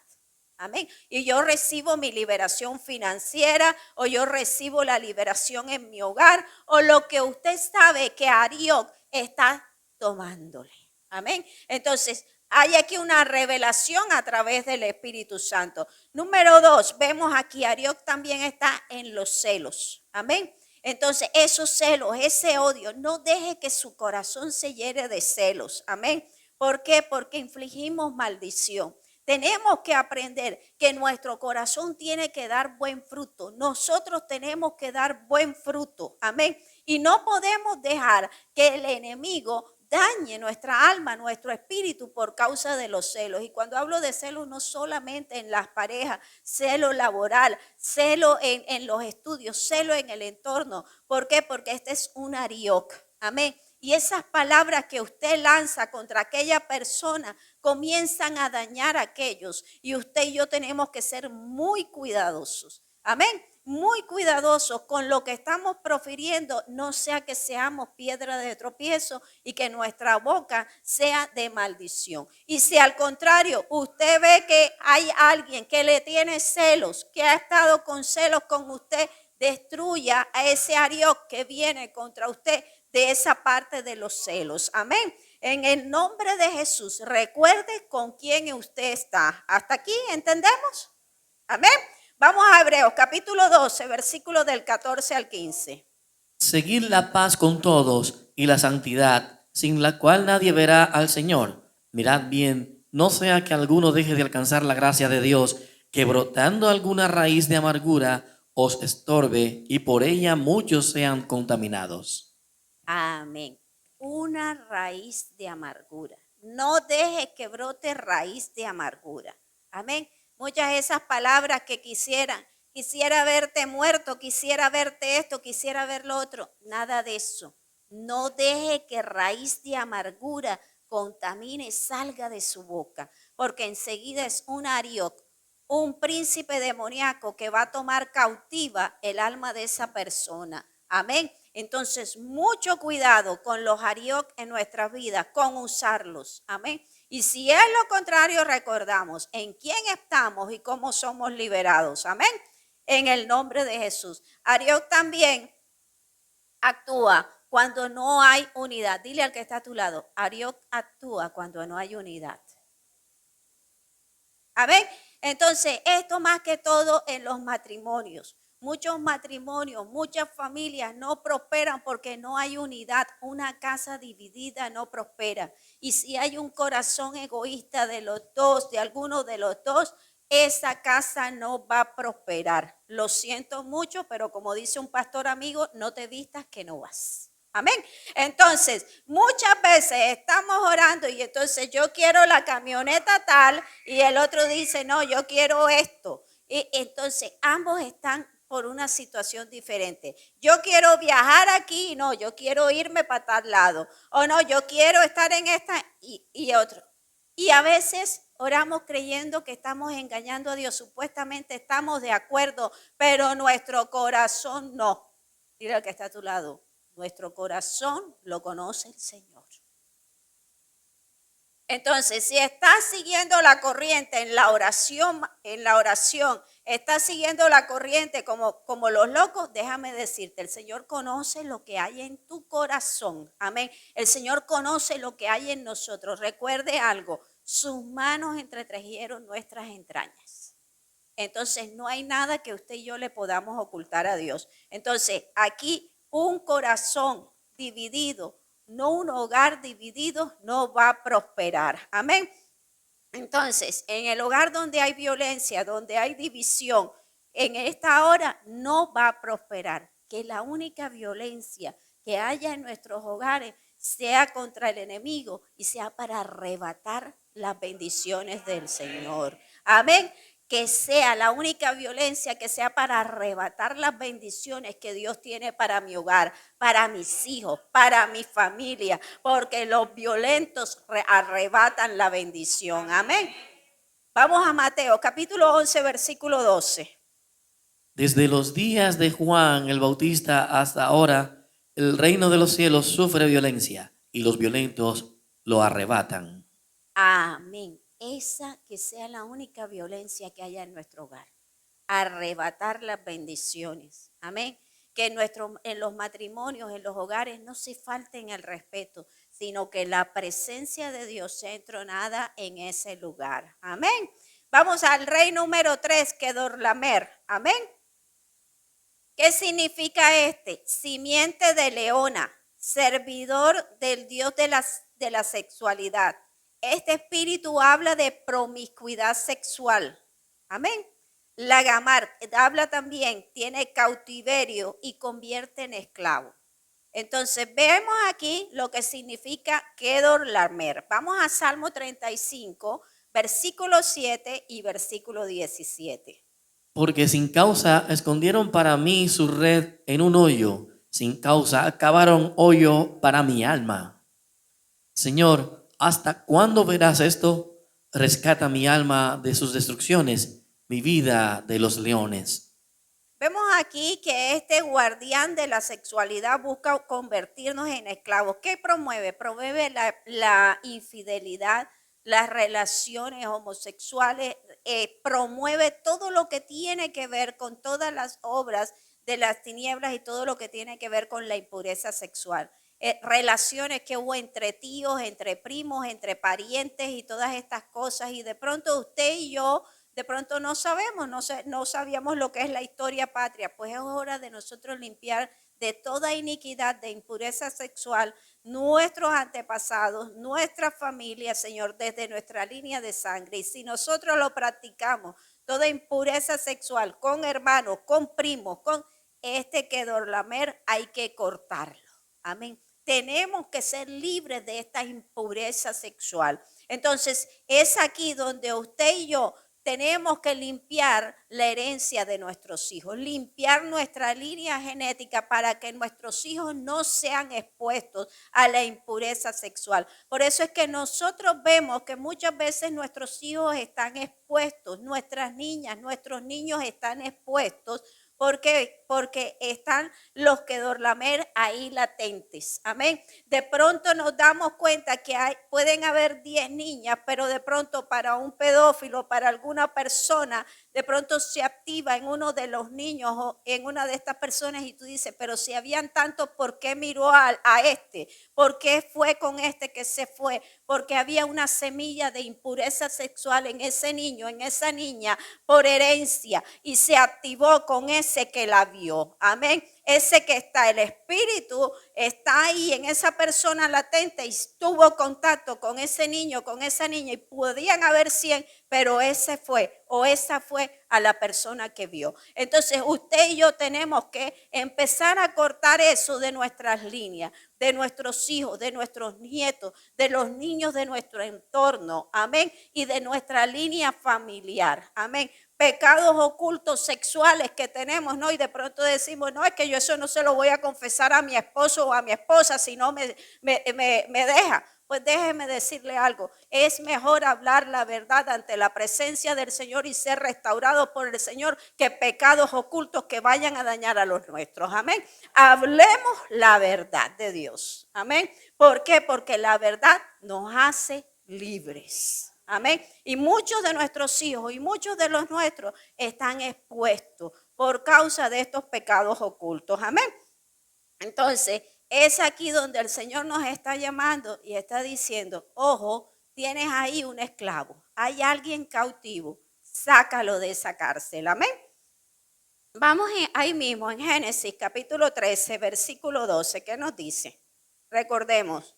Amén. Y yo recibo mi liberación financiera, o yo recibo la liberación en mi hogar, o lo que usted sabe que Arioc está tomándole. Amén. Entonces, hay aquí una revelación a través del Espíritu Santo. Número 2, vemos aquí, Arioc también está en los celos. Amén. Entonces, esos celos, ese odio, no deje que su corazón se llene de celos. Amén. ¿Por qué? Porque infligimos maldición. Tenemos que aprender que nuestro corazón tiene que dar buen fruto. Nosotros tenemos que dar buen fruto. Amén. Y no podemos dejar que el enemigo dañe nuestra alma, nuestro espíritu por causa de los celos. Y cuando hablo de celos, no solamente en las parejas, celo laboral, celo en los estudios, celo en el entorno. ¿Por qué? Porque este es un Arioc. Amén. Y esas palabras que usted lanza contra aquella persona comienzan a dañar a aquellos. Y usted y yo tenemos que ser muy cuidadosos. Amén. Muy cuidadosos con lo que estamos profiriendo, no sea que seamos piedra de tropiezo y que nuestra boca sea de maldición. Y si al contrario usted ve que hay alguien que le tiene celos, que ha estado con celos con usted, destruya a ese Arioc que viene contra usted de esa parte de los celos. Amén. En el nombre de Jesús, recuerde con quién usted está. ¿Hasta aquí entendemos? Amén. Vamos a Hebreos capítulo 12, versículos del 14 al 15. Seguid la paz con todos y la santidad, sin la cual nadie verá al Señor. Mirad bien, no sea que alguno deje de alcanzar la gracia de Dios, que brotando alguna raíz de amargura os estorbe y por ella muchos sean contaminados. Amén. Una raíz de amargura. No deje que brote raíz de amargura. Amén. Muchas de esas palabras que quisiera verte muerto, quisiera verte esto, quisiera ver lo otro. Nada de eso. No deje que raíz de amargura contamine, salga de su boca, porque enseguida es un Arioc, un príncipe demoníaco que va a tomar cautiva el alma de esa persona. Amén. Entonces, mucho cuidado con los Arioc en nuestras vidas, con usarlos. Amén. Y si es lo contrario, recordamos en quién estamos y cómo somos liberados. Amén. En el nombre de Jesús. Arioc también actúa cuando no hay unidad. Dile al que está a tu lado, Arioc actúa cuando no hay unidad. Amén. Entonces, esto más que todo en los matrimonios. Muchos matrimonios, muchas familias no prosperan porque no hay unidad. Una casa dividida no prospera. Y si hay un corazón egoísta de los dos, de alguno de los dos, esa casa no va a prosperar. Lo siento mucho, pero como dice un pastor amigo, no te vistas que no vas. Amén. Entonces, muchas veces estamos orando y entonces yo quiero la camioneta tal y el otro dice, no, yo quiero esto. Y entonces ambos están por una situación diferente. Yo quiero viajar aquí, no, yo quiero irme para tal lado. O no, yo quiero estar en esta y otro. Y a veces oramos creyendo que estamos engañando a Dios. Supuestamente estamos de acuerdo, pero nuestro corazón no. Dile al que está a tu lado, nuestro corazón lo conoce el Señor. Entonces, si estás siguiendo la corriente en la oración, estás siguiendo la corriente como los locos, déjame decirte, el Señor conoce lo que hay en tu corazón. Amén. El Señor conoce lo que hay en nosotros. Recuerde algo, sus manos entretejieron nuestras entrañas. Entonces, no hay nada que usted y yo le podamos ocultar a Dios. Entonces, aquí un corazón dividido, no un hogar dividido, no va a prosperar. Amén. Entonces, en el hogar donde hay violencia, donde hay división, en esta hora no va a prosperar. Que la única violencia que haya en nuestros hogares sea contra el enemigo y sea para arrebatar las bendiciones del Señor. Amén. Que sea la única violencia que sea para arrebatar las bendiciones que Dios tiene para mi hogar, para mis hijos, para mi familia, porque los violentos arrebatan la bendición. Amén. Vamos a Mateo, capítulo 11, versículo 12. Desde los días de Juan el Bautista hasta ahora, el reino de los cielos sufre violencia y los violentos lo arrebatan. Amén. esa que sea la única violencia que haya en nuestro hogar. Arrebatar las bendiciones. Amén. Que en los matrimonios, en los hogares, no se falten el respeto, sino que la presencia de Dios sea entronada en ese lugar. Amén. Vamos al rey número 3, Kedorlaomer. Amén. ¿Qué significa este? Simiente de leona, servidor del Dios de la sexualidad. Este espíritu habla de promiscuidad sexual. Amén. La Gamar habla también, tiene cautiverio y convierte en esclavo. Entonces vemos aquí lo que significa Kedorlaomer. Vamos a Salmo 35, versículo 7 y versículo 17. Porque sin causa escondieron para mí su red en un hoyo, sin causa cavaron hoyo para mi alma. Señor, ¿hasta cuándo verás esto? Rescata mi alma de sus destrucciones, mi vida de los leones. Vemos aquí que este guardián de la sexualidad busca convertirnos en esclavos. ¿Qué promueve? Promueve la infidelidad, las relaciones homosexuales, promueve todo lo que tiene que ver con todas las obras de las tinieblas y todo lo que tiene que ver con la impureza sexual. Relaciones que hubo entre tíos, entre primos, entre parientes y todas estas cosas. Y de pronto usted y yo de pronto no sabemos, no sabíamos lo que es la historia patria. Pues es hora de nosotros limpiar de toda iniquidad, de impureza sexual, nuestros antepasados, nuestra familia, Señor, desde nuestra línea de sangre. Y si nosotros lo practicamos, toda impureza sexual con hermanos, con primos, con Kedorlaomer, hay que cortarlo. Amén. Tenemos que ser libres de esta impureza sexual. Entonces, es aquí donde usted y yo tenemos que limpiar la herencia de nuestros hijos, limpiar nuestra línea genética para que nuestros hijos no sean expuestos a la impureza sexual. Por eso es que nosotros vemos que muchas veces nuestros hijos están expuestos, nuestras niñas, nuestros niños están expuestos. ¿Por qué? Porque están los Kedorlaomer ahí latentes. Amén. De pronto nos damos cuenta que pueden haber 10 niñas, pero de pronto para un pedófilo, para alguna persona, de pronto se activa en uno de los niños o en una de estas personas y tú dices, pero si habían tantos, ¿por qué miró a este? ¿Por qué fue con este que se fue? Porque había una semilla de impureza sexual en ese niño, en esa niña, por herencia, y se activó con ese que la vio. Amén. Ese que está, el espíritu está ahí en esa persona latente y tuvo contacto con ese niño, con esa niña, y podían haber 100, pero ese fue o esa fue a la persona que vio. Entonces usted y yo tenemos que empezar a cortar eso de nuestras líneas, de nuestros hijos, de nuestros nietos, de los niños de nuestro entorno, amén, y de nuestra línea familiar, amén. Pecados ocultos sexuales que tenemos, ¿no? Y de pronto decimos, no, es que yo eso no se lo voy a confesar a mi esposo o a mi esposa si no me deja. Pues déjeme decirle algo, es mejor hablar la verdad ante la presencia del Señor y ser restaurado por el Señor que pecados ocultos que vayan a dañar a los nuestros. Amén. Hablemos la verdad de Dios. Amén. ¿Por qué? Porque la verdad nos hace libres. Amén. Y muchos de nuestros hijos y muchos de los nuestros están expuestos por causa de estos pecados ocultos. Amén. Entonces, es aquí donde el Señor nos está llamando y está diciendo, ojo, tienes ahí un esclavo, hay alguien cautivo, sácalo de esa cárcel. Amén. Vamos ahí mismo en Génesis capítulo 13, versículo 12, ¿qué nos dice? Recordemos.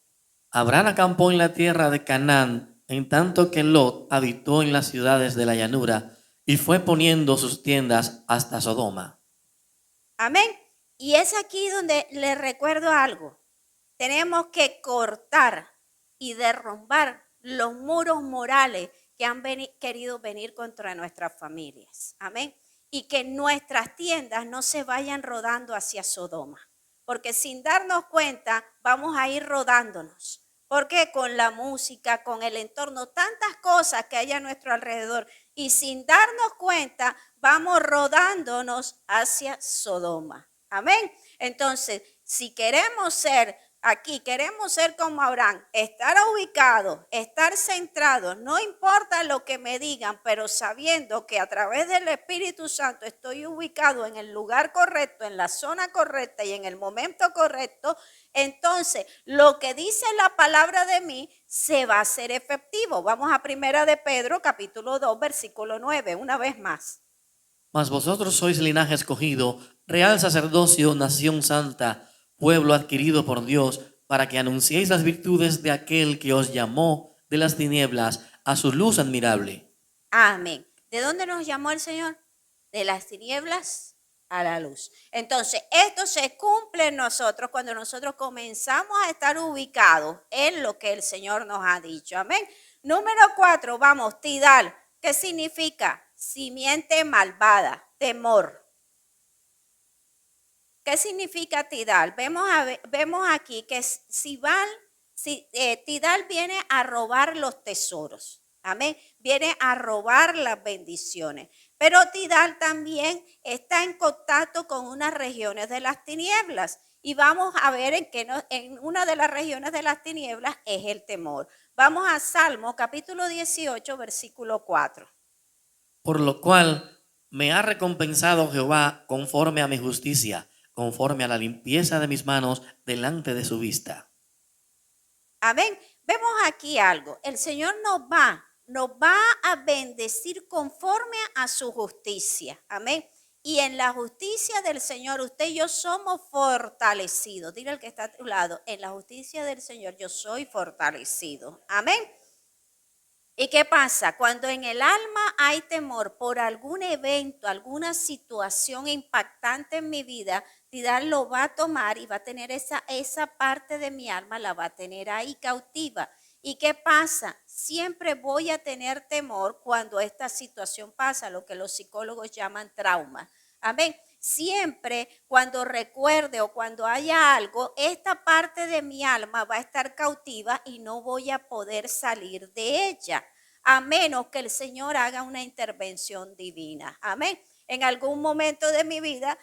Abraham acampó en la tierra de Canaán, en tanto que Lot habitó en las ciudades de la llanura y fue poniendo sus tiendas hasta Sodoma. Amén. Y es aquí donde les recuerdo algo. Tenemos que cortar y derrumbar los muros morales que han querido venir contra nuestras familias. Amén. Y que nuestras tiendas no se vayan rodando hacia Sodoma. Porque sin darnos cuenta vamos a ir rodándonos. Porque con la música, con el entorno, tantas cosas que hay a nuestro alrededor. Y sin darnos cuenta vamos rodándonos hacia Sodoma. Amén. Entonces, si queremos ser aquí queremos ser como Abraham, estar ubicados, estar centrados, no importa lo que me digan, pero sabiendo que a través del Espíritu Santo estoy ubicado en el lugar correcto, en la zona correcta y en el momento correcto, entonces lo que dice la palabra de mí se va a hacer efectivo. Vamos a 1 de Pedro, capítulo 2, versículo 9, una vez más. Mas vosotros sois linaje escogido, real sacerdocio, nación santa, pueblo adquirido por Dios, para que anunciéis las virtudes de aquel que os llamó de las tinieblas a su luz admirable. Amén. ¿De dónde nos llamó el Señor? De las tinieblas a la luz. Entonces, esto se cumple en nosotros cuando nosotros comenzamos a estar ubicados en lo que el Señor nos ha dicho. Amén. Número 4, vamos, Tidal. ¿Qué significa? Simiente malvada, temor. ¿Qué significa Tidal? Vemos aquí que Tidal viene a robar los tesoros. Amén. Viene a robar las bendiciones. Pero Tidal también está en contacto con unas regiones de las tinieblas. Y vamos a ver en una de las regiones de las tinieblas es el temor. Vamos a Salmo capítulo 18, versículo 4. Por lo cual me ha recompensado Jehová conforme a mi justicia, conforme a la limpieza de mis manos delante de su vista. Amén. Vemos aquí algo. El Señor nos va a bendecir conforme a su justicia. Amén. Y en la justicia del Señor, usted y yo somos fortalecidos. Dile al que está a tu lado, en la justicia del Señor yo soy fortalecido. Amén. ¿Y qué pasa? Cuando en el alma hay temor por algún evento, alguna situación impactante en mi vida, Tidal lo va a tomar y va a tener esa parte de mi alma, la va a tener ahí cautiva. ¿Y qué pasa? Siempre voy a tener temor cuando esta situación pasa, lo que los psicólogos llaman trauma. Amén. Siempre cuando recuerde o cuando haya algo, esta parte de mi alma va a estar cautiva y no voy a poder salir de ella, a menos que el Señor haga una intervención divina. Amén. En algún momento de mi vida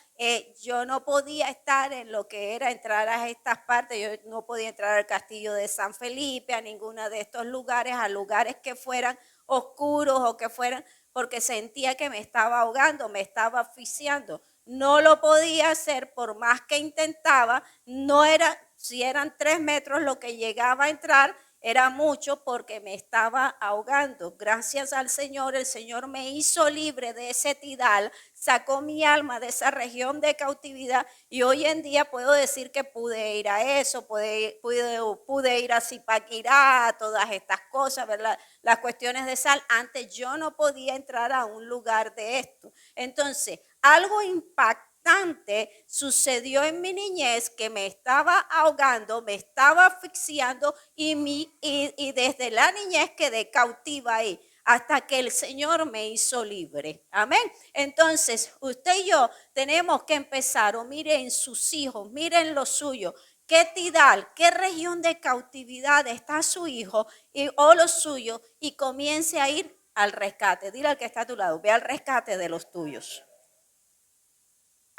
yo no podía estar en lo que era entrar a estas partes, yo no podía entrar al castillo de San Felipe, a ninguno de estos lugares, a lugares que fueran oscuros o que fueran, porque sentía que me estaba ahogando, me estaba asfixiando. No lo podía hacer por más que intentaba, no era, si eran 3 metros lo que llegaba a entrar, era mucho porque me estaba ahogando. Gracias al Señor, el Señor me hizo libre de ese Tidal, sacó mi alma de esa región de cautividad y hoy en día puedo decir que pude ir a eso, pude ir a Zipaquirá, a todas estas cosas, ¿verdad? Las cuestiones de sal. Antes yo no podía entrar a un lugar de esto. Entonces, algo impactante sucedió en mi niñez que me estaba ahogando, me estaba asfixiando y desde la niñez quedé cautiva ahí hasta que el Señor me hizo libre. Amén. Entonces, usted y yo tenemos que empezar, o miren sus hijos, miren lo suyo. ¿Qué Tidal, qué región de cautividad está su hijo o lo suyo? Y comience a ir al rescate. Dile al que está a tu lado, ve al rescate de los tuyos.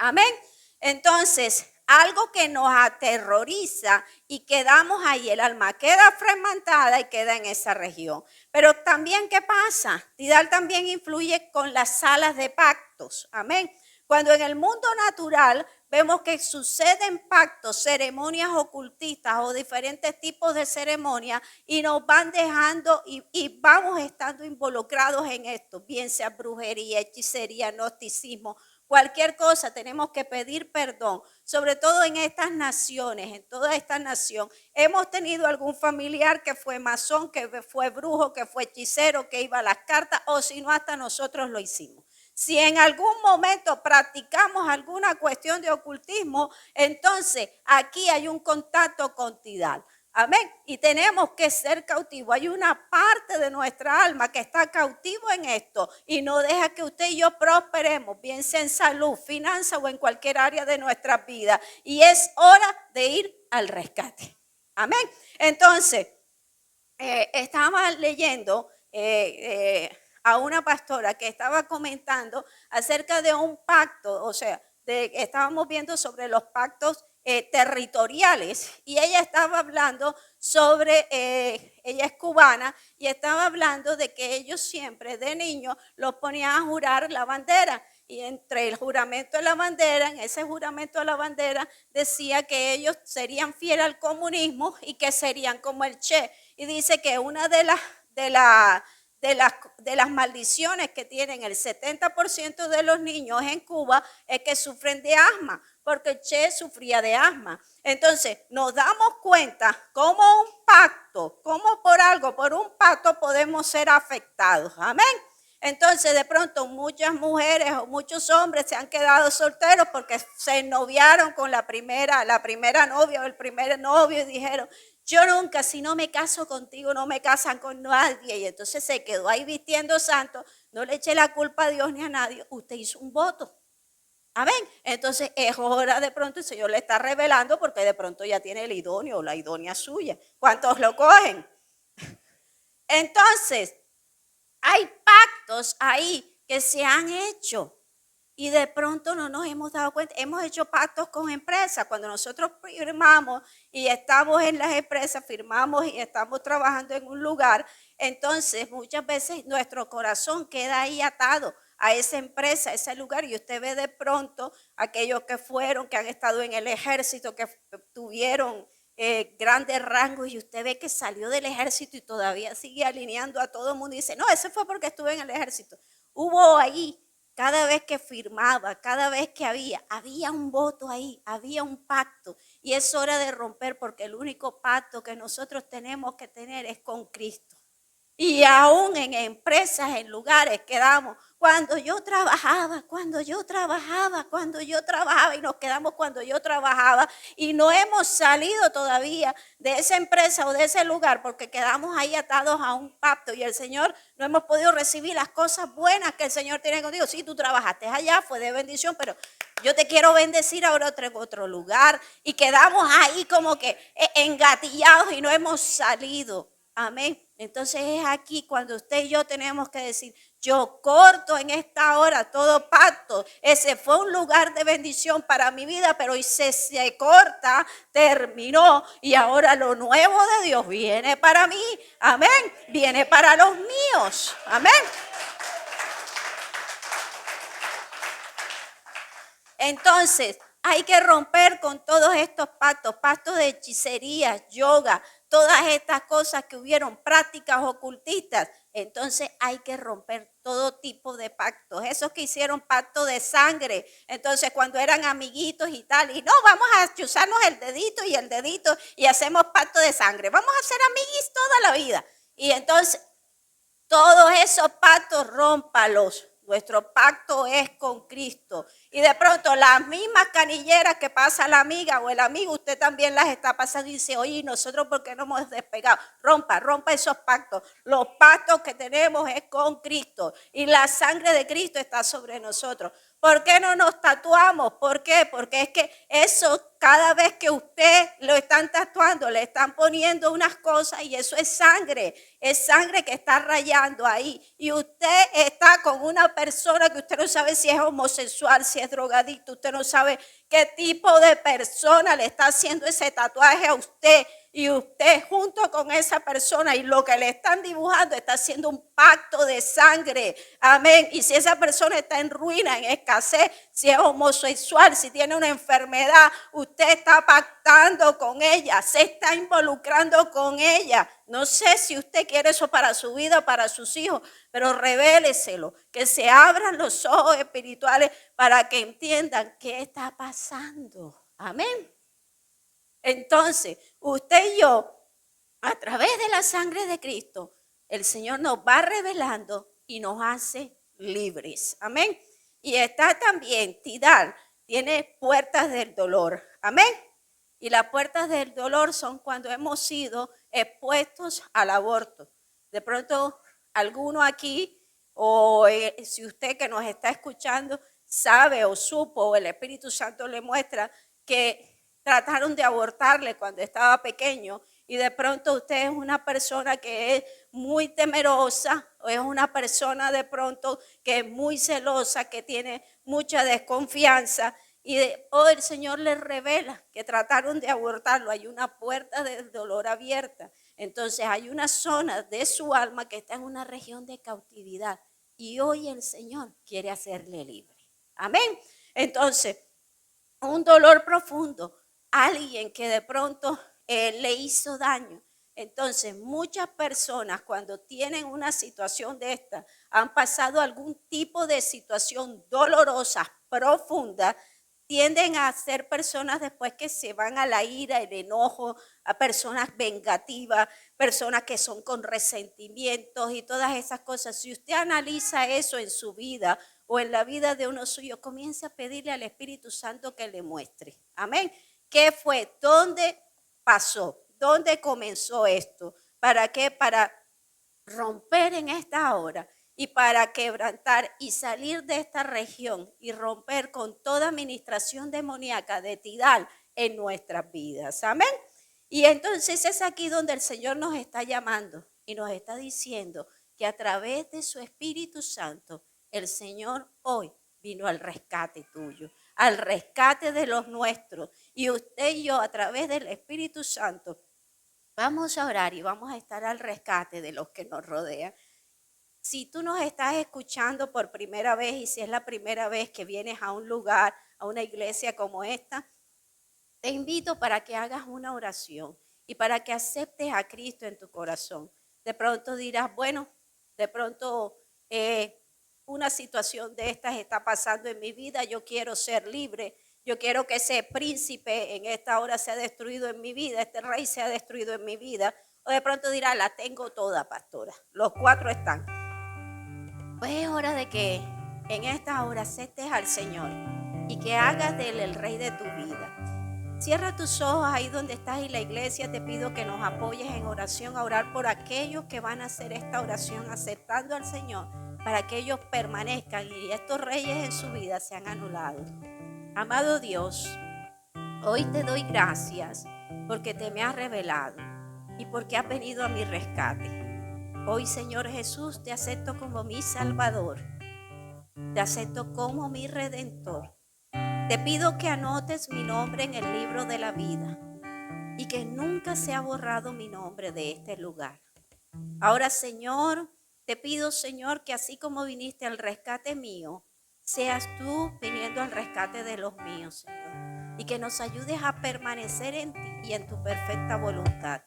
Amén. Entonces, algo que nos aterroriza y quedamos ahí, el alma queda fragmentada y queda en esa región. Pero también, ¿qué pasa? Tidal también influye con las salas de pactos. Amén. Cuando en el mundo natural vemos que suceden pactos, ceremonias ocultistas o diferentes tipos de ceremonias y nos van dejando y vamos estando involucrados en esto, bien sea brujería, hechicería, gnosticismo, cualquier cosa, tenemos que pedir perdón, sobre todo en estas naciones, en toda esta nación. Hemos tenido algún familiar que fue masón, que fue brujo, que fue hechicero, que iba a las cartas, o si no, hasta nosotros lo hicimos. Si en algún momento practicamos alguna cuestión de ocultismo, entonces aquí hay un contacto con Tidal. Amén. Y tenemos que ser cautivos. Hay una parte de nuestra alma que está cautivo en esto y no deja que usted y yo prosperemos, bien sea en salud, finanzas o en cualquier área de nuestra vida. Y es hora de ir al rescate. Amén. Entonces, estaba leyendo a una pastora que estaba comentando acerca de un pacto, o sea, estábamos viendo sobre los pactos territoriales y ella estaba hablando sobre, ella es cubana y estaba hablando de que ellos siempre de niños los ponían a jurar la bandera. Y entre el juramento de la bandera, en ese juramento de la bandera, decía que ellos serían fieles al comunismo y que serían como el Che. Y dice que una de las maldiciones que tienen el 70% de los niños en Cuba es que sufren de asma, porque el Che sufría de asma. Entonces, nos damos cuenta cómo un pacto, cómo por un pacto podemos ser afectados. Amén. Entonces, de pronto, muchas mujeres o muchos hombres se han quedado solteros porque se noviaron con la primera novia o el primer novio y dijeron, yo nunca, si no me caso contigo, no me casan con nadie. Y entonces se quedó ahí vistiendo santo. No le eche la culpa a Dios ni a nadie. Usted hizo un voto. Amén. Entonces es hora de pronto, el Señor le está revelando porque de pronto ya tiene el idóneo o la idónea suya. ¿Cuántos lo cogen? Entonces, hay pactos ahí que se han hecho y de pronto no nos hemos dado cuenta. Hemos hecho pactos con empresas. Cuando nosotros firmamos y estamos en las empresas, firmamos y estamos trabajando en un lugar, entonces muchas veces nuestro corazón queda ahí atado a esa empresa, a ese lugar, y usted ve de pronto aquellos que fueron, que han estado en el ejército, que tuvieron grandes rangos, y usted ve que salió del ejército y todavía sigue alineando a todo el mundo y dice, no, ese fue porque estuve en el ejército. Hubo ahí, cada vez que firmaba, cada vez que había un voto ahí, había un pacto, y es hora de romper porque el único pacto que nosotros tenemos que tener es con Cristo. Y aún en empresas, en lugares quedamos, cuando yo trabajaba, y nos quedamos cuando yo trabajaba, y no hemos salido todavía de esa empresa o de ese lugar porque quedamos ahí atados a un pacto y el Señor no hemos podido recibir las cosas buenas que el Señor tiene contigo. Sí, tú trabajaste allá, fue de bendición, pero yo te quiero bendecir ahora en otro lugar, y quedamos ahí como que engatillados y no hemos salido. Amén. Entonces es aquí cuando usted y yo tenemos que decir, yo corto en esta hora todo pacto. Ese fue un lugar de bendición para mi vida, pero hoy se corta, terminó, y ahora lo nuevo de Dios viene para mí. Amén. Viene para los míos. Amén. Entonces, hay que romper con todos estos pactos de hechicería, yoga, todas estas cosas que hubieron, prácticas ocultistas. Entonces hay que romper todo tipo de pactos. Esos que hicieron pacto de sangre, entonces cuando eran amiguitos y tal, y no, vamos a chuzarnos el dedito y hacemos pacto de sangre. Vamos a ser amiguis toda la vida. Y entonces todos esos pactos, rómpalos. Nuestro pacto es con Cristo. Y de pronto las mismas canilleras que pasa la amiga o el amigo, usted también las está pasando y dice, oye, nosotros ¿por qué no hemos despegado? Rompa esos pactos. Los pactos que tenemos es con Cristo y la sangre de Cristo está sobre nosotros. ¿Por qué no nos tatuamos? ¿Por qué? Porque es que eso, cada vez que usted lo están tatuando, le están poniendo unas cosas y eso es sangre que está rayando ahí. Y usted está con una persona que usted no sabe si es homosexual, si es drogadicto, usted no sabe qué tipo de persona le está haciendo ese tatuaje a usted. Y usted junto con esa persona y lo que le están dibujando está haciendo un pacto de sangre. Amén. Y si esa persona está en ruina, en escasez, si es homosexual, si tiene una enfermedad, usted está pactando con ella, se está involucrando con ella. No sé si usted quiere eso para su vida, para sus hijos, pero revéleselo, que se abran los ojos espirituales para que entiendan qué está pasando. Amén. Entonces, usted y yo, a través de la sangre de Cristo, el Señor nos va revelando y nos hace libres. Amén. Y está también, Tidal, tiene puertas del dolor. Amén. Y las puertas del dolor son cuando hemos sido expuestos al aborto. De pronto, alguno aquí, o si usted que nos está escuchando, sabe o supo, o el Espíritu Santo le muestra que trataron de abortarle cuando estaba pequeño y de pronto usted es una persona que es muy temerosa o es una persona de pronto que es muy celosa, que tiene mucha desconfianza hoy el Señor les revela que trataron de abortarlo. Hay una puerta del dolor abierta. Entonces hay una zona de su alma que está en una región de cautividad. Y hoy el Señor quiere hacerle libre. Amén. Entonces, un dolor profundo. Alguien que de pronto le hizo daño. Entonces, muchas personas cuando tienen una situación de esta, han pasado algún tipo de situación dolorosa, profunda, tienden a ser personas después que se van a la ira, el enojo, a personas vengativas, personas que son con resentimientos y todas esas cosas. Si usted analiza eso en su vida o en la vida de uno suyo, comience a pedirle al Espíritu Santo que le muestre. Amén. ¿Qué fue? ¿Dónde pasó? ¿Dónde comenzó esto? ¿Para qué? Para romper en esta hora y para quebrantar y salir de esta región y romper con toda administración demoníaca de Tidal en nuestras vidas. Amén. Y entonces es aquí donde el Señor nos está llamando y nos está diciendo que a través de su Espíritu Santo, el Señor hoy vino al rescate tuyo, al rescate de los nuestros. Y usted y yo, a través del Espíritu Santo, vamos a orar y vamos a estar al rescate de los que nos rodean. Si tú nos estás escuchando por primera vez y si es la primera vez que vienes a un lugar, a una iglesia como esta, te invito para que hagas una oración y para que aceptes a Cristo en tu corazón. De pronto dirás, bueno, de pronto una situación de estas está pasando en mi vida, yo quiero ser libre. Yo quiero que ese príncipe en esta hora sea destruido en mi vida, este rey sea destruido en mi vida. O de pronto dirá, la tengo toda, pastora. Los 4 están. Pues es hora de que en esta hora aceptes al Señor y que hagas de él el rey de tu vida. Cierra tus ojos ahí donde estás y la iglesia te pido que nos apoyes en oración, a orar por aquellos que van a hacer esta oración aceptando al Señor para que ellos permanezcan y estos reyes en su vida sean anulados. Amado Dios, hoy te doy gracias porque te me has revelado y porque has venido a mi rescate. Hoy, Señor Jesús, te acepto como mi Salvador, te acepto como mi Redentor. Te pido que anotes mi nombre en el libro de la vida y que nunca sea borrado mi nombre de este lugar. Ahora, Señor, te pido, Señor, que así como viniste al rescate mío, seas tú viniendo al rescate de los míos, Señor, y que nos ayudes a permanecer en ti y en tu perfecta voluntad.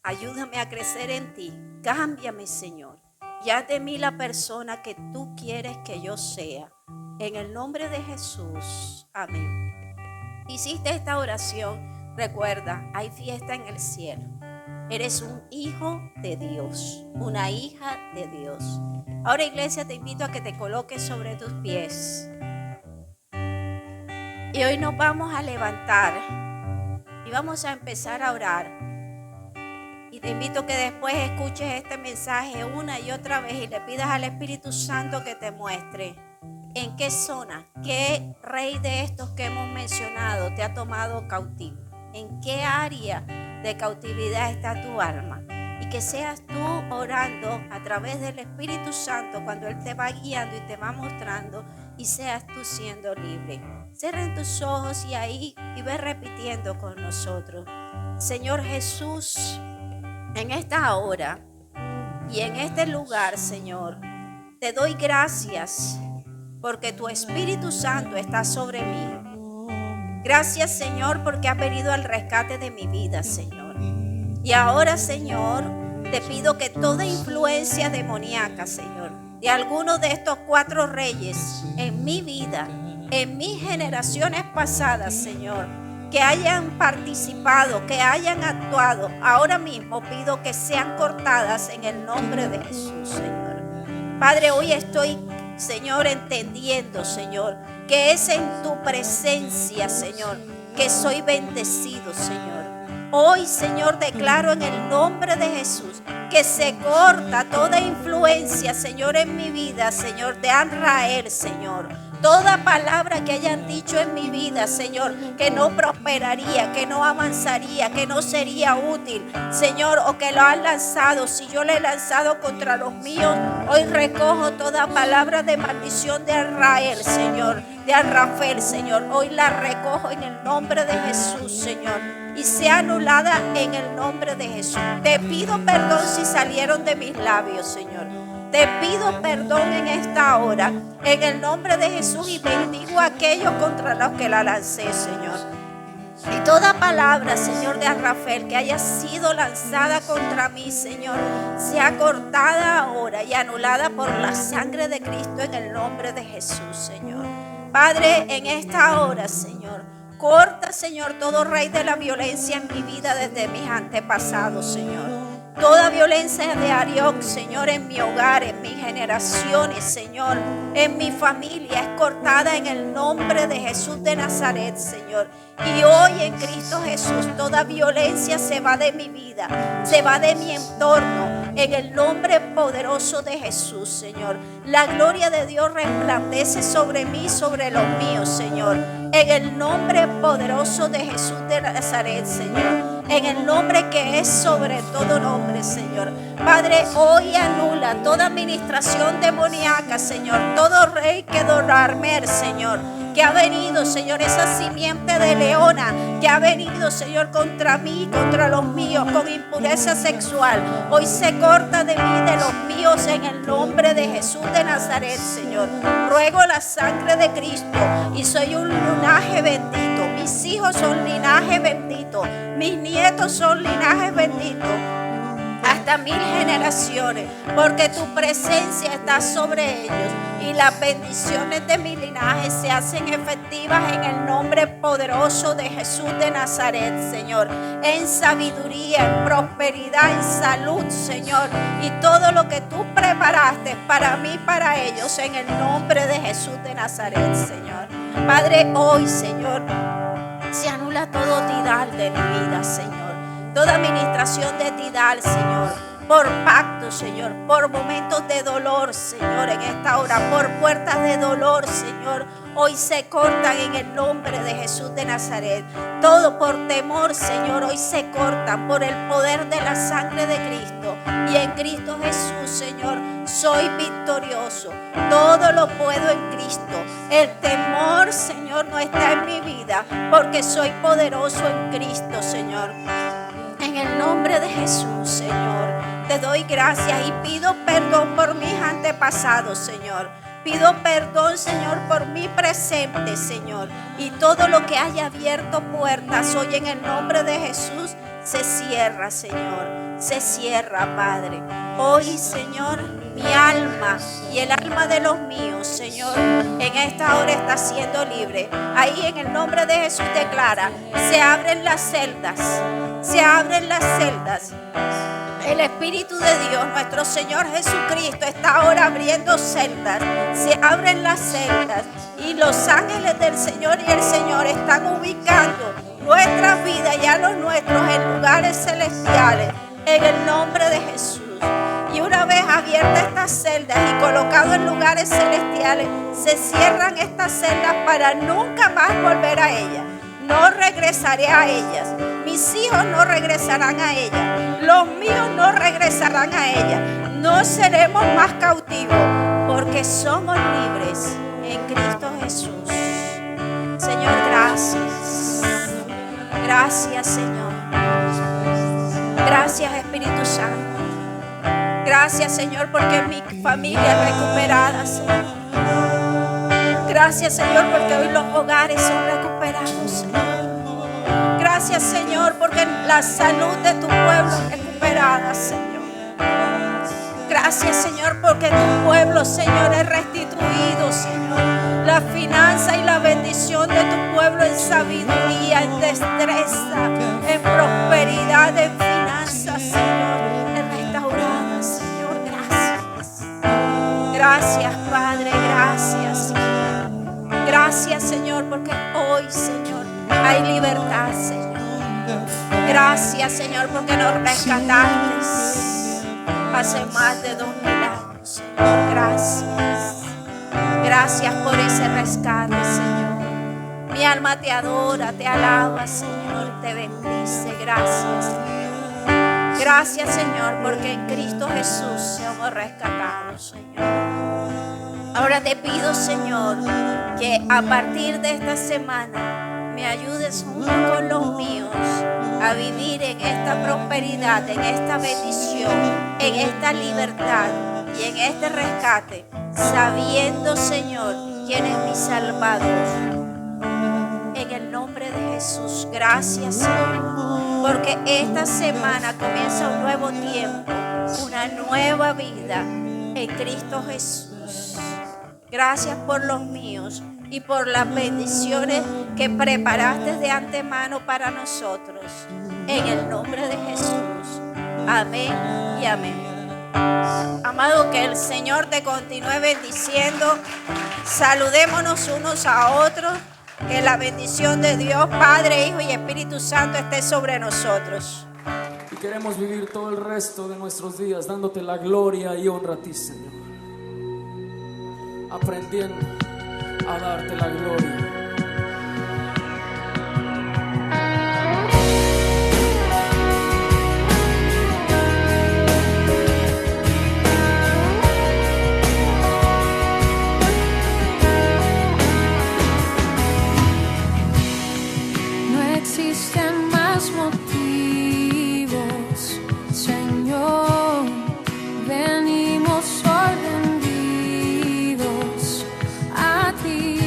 Ayúdame a crecer en ti, cámbiame, Señor, y haz de mí la persona que tú quieres que yo sea. En el nombre de Jesús, amén. Hiciste esta oración, recuerda, hay fiesta en el cielo. Eres un hijo de Dios, una hija de Dios. Ahora, iglesia, te invito a que te coloques sobre tus pies. Y hoy nos vamos a levantar y vamos a empezar a orar. Y te invito a que después escuches este mensaje una y otra vez y le pidas al Espíritu Santo que te muestre en qué zona, qué rey de estos que hemos mencionado te ha tomado cautivo, en qué área de cautividad está tu alma. Y que seas tú orando a través del Espíritu Santo cuando Él te va guiando y te va mostrando y seas tú siendo libre. Cierren tus ojos y ahí y ve repitiendo con nosotros. Señor Jesús, en esta hora y en este lugar, Señor, te doy gracias porque tu Espíritu Santo está sobre mí. Gracias, Señor, porque has venido al rescate de mi vida, Señor. Y ahora, Señor, te pido que toda influencia demoníaca, Señor, de alguno de estos 4 reyes en mi vida, en mis generaciones pasadas, Señor, que hayan participado, que hayan actuado, ahora mismo pido que sean cortadas en el nombre de Jesús, Señor. Padre, hoy estoy, Señor, entendiendo, Señor, que es en tu presencia, Señor, que soy bendecido, Señor. Hoy, Señor, declaro en el nombre de Jesús que se corta toda influencia, Señor, en mi vida, Señor, de Israel, Señor. Toda palabra que hayan dicho en mi vida, Señor, que no prosperaría, que no avanzaría, que no sería útil, Señor, o que lo han lanzado, si yo le he lanzado contra los míos, hoy recojo toda palabra de maldición de Israel, Señor, de Arrafel, Señor. Hoy la recojo en el nombre de Jesús, Señor, y sea anulada en el nombre de Jesús. Te pido perdón si salieron de mis labios, Señor. Te pido perdón en esta hora, en el nombre de Jesús, y bendigo a aquellos contra los que la lancé, Señor. Y toda palabra, Señor, de Arrafel que haya sido lanzada contra mí, Señor, sea cortada ahora y anulada por la sangre de Cristo en el nombre de Jesús, Señor. Padre, en esta hora, Señor, corta, Señor, todo rey de la violencia en mi vida desde mis antepasados, Señor. Toda violencia de Arioc, Señor, en mi hogar, en mis generaciones, Señor, en mi familia, es cortada en el nombre de Jesús de Nazaret, Señor. Y hoy en Cristo Jesús, toda violencia se va de mi vida, se va de mi entorno, en el nombre poderoso de Jesús, Señor. La gloria de Dios resplandece sobre mí, sobre los míos, Señor. En el nombre poderoso de Jesús de Nazaret, Señor. En el nombre que es sobre todo nombre, Señor. Padre, hoy anula toda administración demoníaca, Señor. Todo rey que dorarmer, Señor, que ha venido, Señor, esa simiente de leona que ha venido, Señor, contra mí, contra los míos, con impureza sexual. Hoy se corta de mí, de los míos, en el nombre de Jesús de Nazaret, Señor. Ruego la sangre de Cristo y soy un linaje bendito. Mis hijos son linaje bendito. Mis nietos son linaje bendito. Hasta 1000 generaciones, porque tu presencia está sobre ellos y las bendiciones de mi linaje se hacen efectivas en el nombre poderoso de Jesús de Nazaret, Señor, en sabiduría, en prosperidad, en salud, Señor, y todo lo que tú preparaste para mí, para ellos, en el nombre de Jesús de Nazaret, Señor. Padre, hoy, Señor, se anula todo tidal de mi vida, Señor. Toda administración de tidal, Señor, por pacto, Señor, por momentos de dolor, Señor, en esta hora, por puertas de dolor, Señor, hoy se cortan en el nombre de Jesús de Nazaret. Todo por temor, Señor, hoy se cortan por el poder de la sangre de Cristo. Y en Cristo Jesús, Señor, soy victorioso. Todo lo puedo en Cristo. El temor, Señor, no está en mi vida, porque soy poderoso en Cristo, Señor. En el nombre de Jesús, Señor, te doy gracias y pido perdón por mis antepasados, Señor. Pido perdón, Señor, por mi presente, Señor. Y todo lo que haya abierto puertas hoy en el nombre de Jesús, se cierra, Señor. Se cierra, Padre. Hoy, Señor, mi alma y el alma de los míos, Señor, en esta hora está siendo libre. Ahí en el nombre de Jesús declara, se abren las celdas. Se abren las celdas. El Espíritu de Dios, nuestro Señor Jesucristo, está ahora abriendo celdas. Se abren las celdas y los ángeles del Señor y el Señor están ubicando nuestras vidas y a los nuestros en lugares celestiales, en el nombre de Jesús. Y una vez abiertas estas celdas y colocado en lugares celestiales, se cierran estas celdas para nunca más volver a ellas. No regresaré a ellas. Mis hijos no regresarán a ellas. Los míos no regresarán a ellas. No seremos más cautivos porque somos libres en Cristo Jesús. Señor, gracias. Gracias, Señor. Gracias, Espíritu Santo. Gracias, Señor, porque mi familia es recuperada, Señor. Gracias, Señor, porque hoy los hogares son recuperados, Señor. Gracias, Señor, porque la salud de tu pueblo es recuperada, Señor. Gracias, Señor, porque tu pueblo, Señor, es restituido, Señor. La finanza y la bendición de tu pueblo en sabiduría, en destreza, en prosperidad, en finanzas, Señor, es restaurada, Señor. Gracias. Gracias, Padre, gracias, Señor. Gracias, Señor, porque hoy, Señor, hay libertad, Señor. Gracias, Señor, porque nos rescataste hace más de 2000 años, Señor. Gracias. Gracias por ese rescate, Señor. Mi alma te adora, te alaba, Señor, y te bendice. Gracias, Señor. Gracias, Señor, porque en Cristo Jesús somos rescatados, Señor. Ahora te pido, Señor, que a partir de esta semana me ayudes junto con los míos a vivir en esta prosperidad, en esta bendición, en esta libertad y en este rescate, sabiendo, Señor, quién es mi Salvador. En el nombre de Jesús, gracias, Señor, porque esta semana comienza un nuevo tiempo, una nueva vida en Cristo Jesús. Gracias por los míos y por las bendiciones que preparaste de antemano para nosotros. En el nombre de Jesús. Amén y amén. Amado, que el Señor te continúe bendiciendo. Saludémonos unos a otros. Que la bendición de Dios, Padre, Hijo y Espíritu Santo esté sobre nosotros. Y queremos vivir todo el resto de nuestros días dándote la gloria y honra a ti, Señor. Aprendiendo a darte la gloria. No existen más motivos, Señor. Venimos hoy rendidos a ti.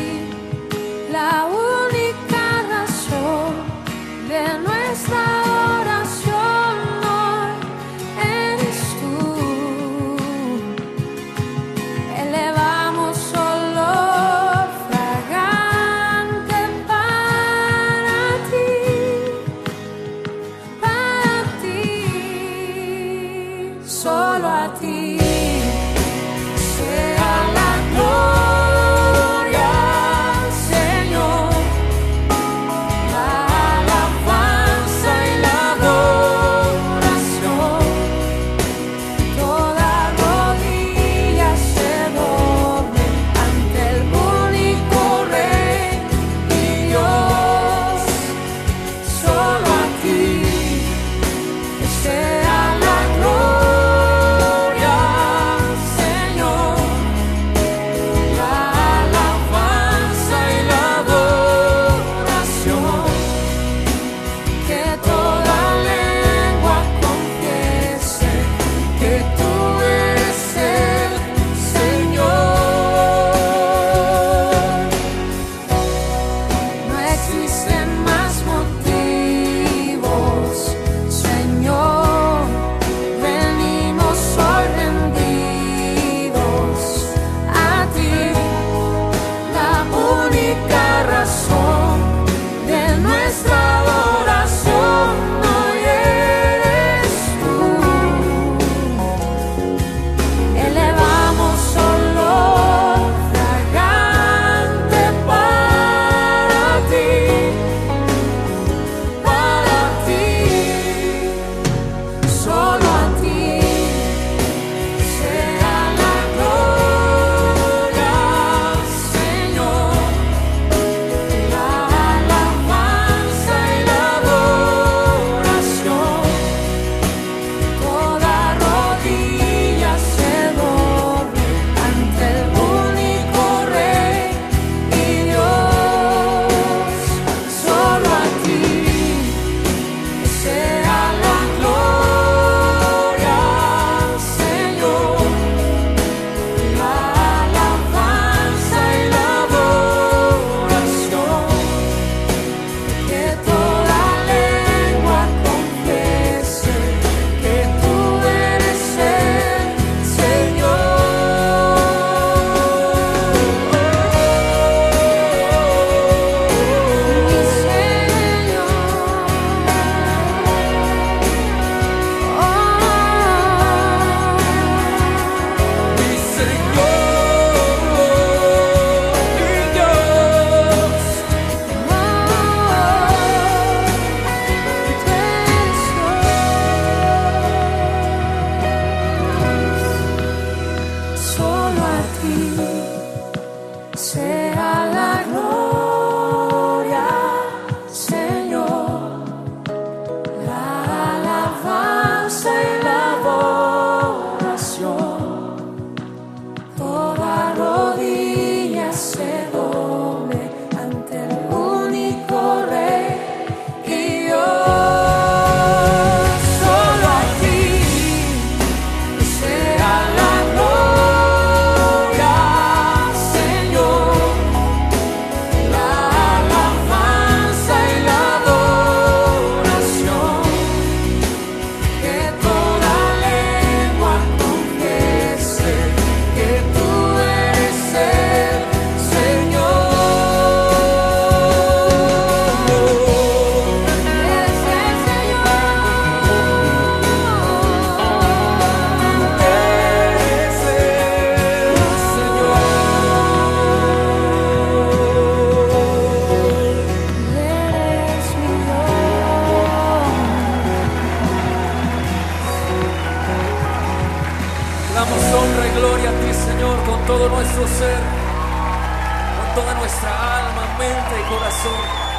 nuestra alma, mente y corazón.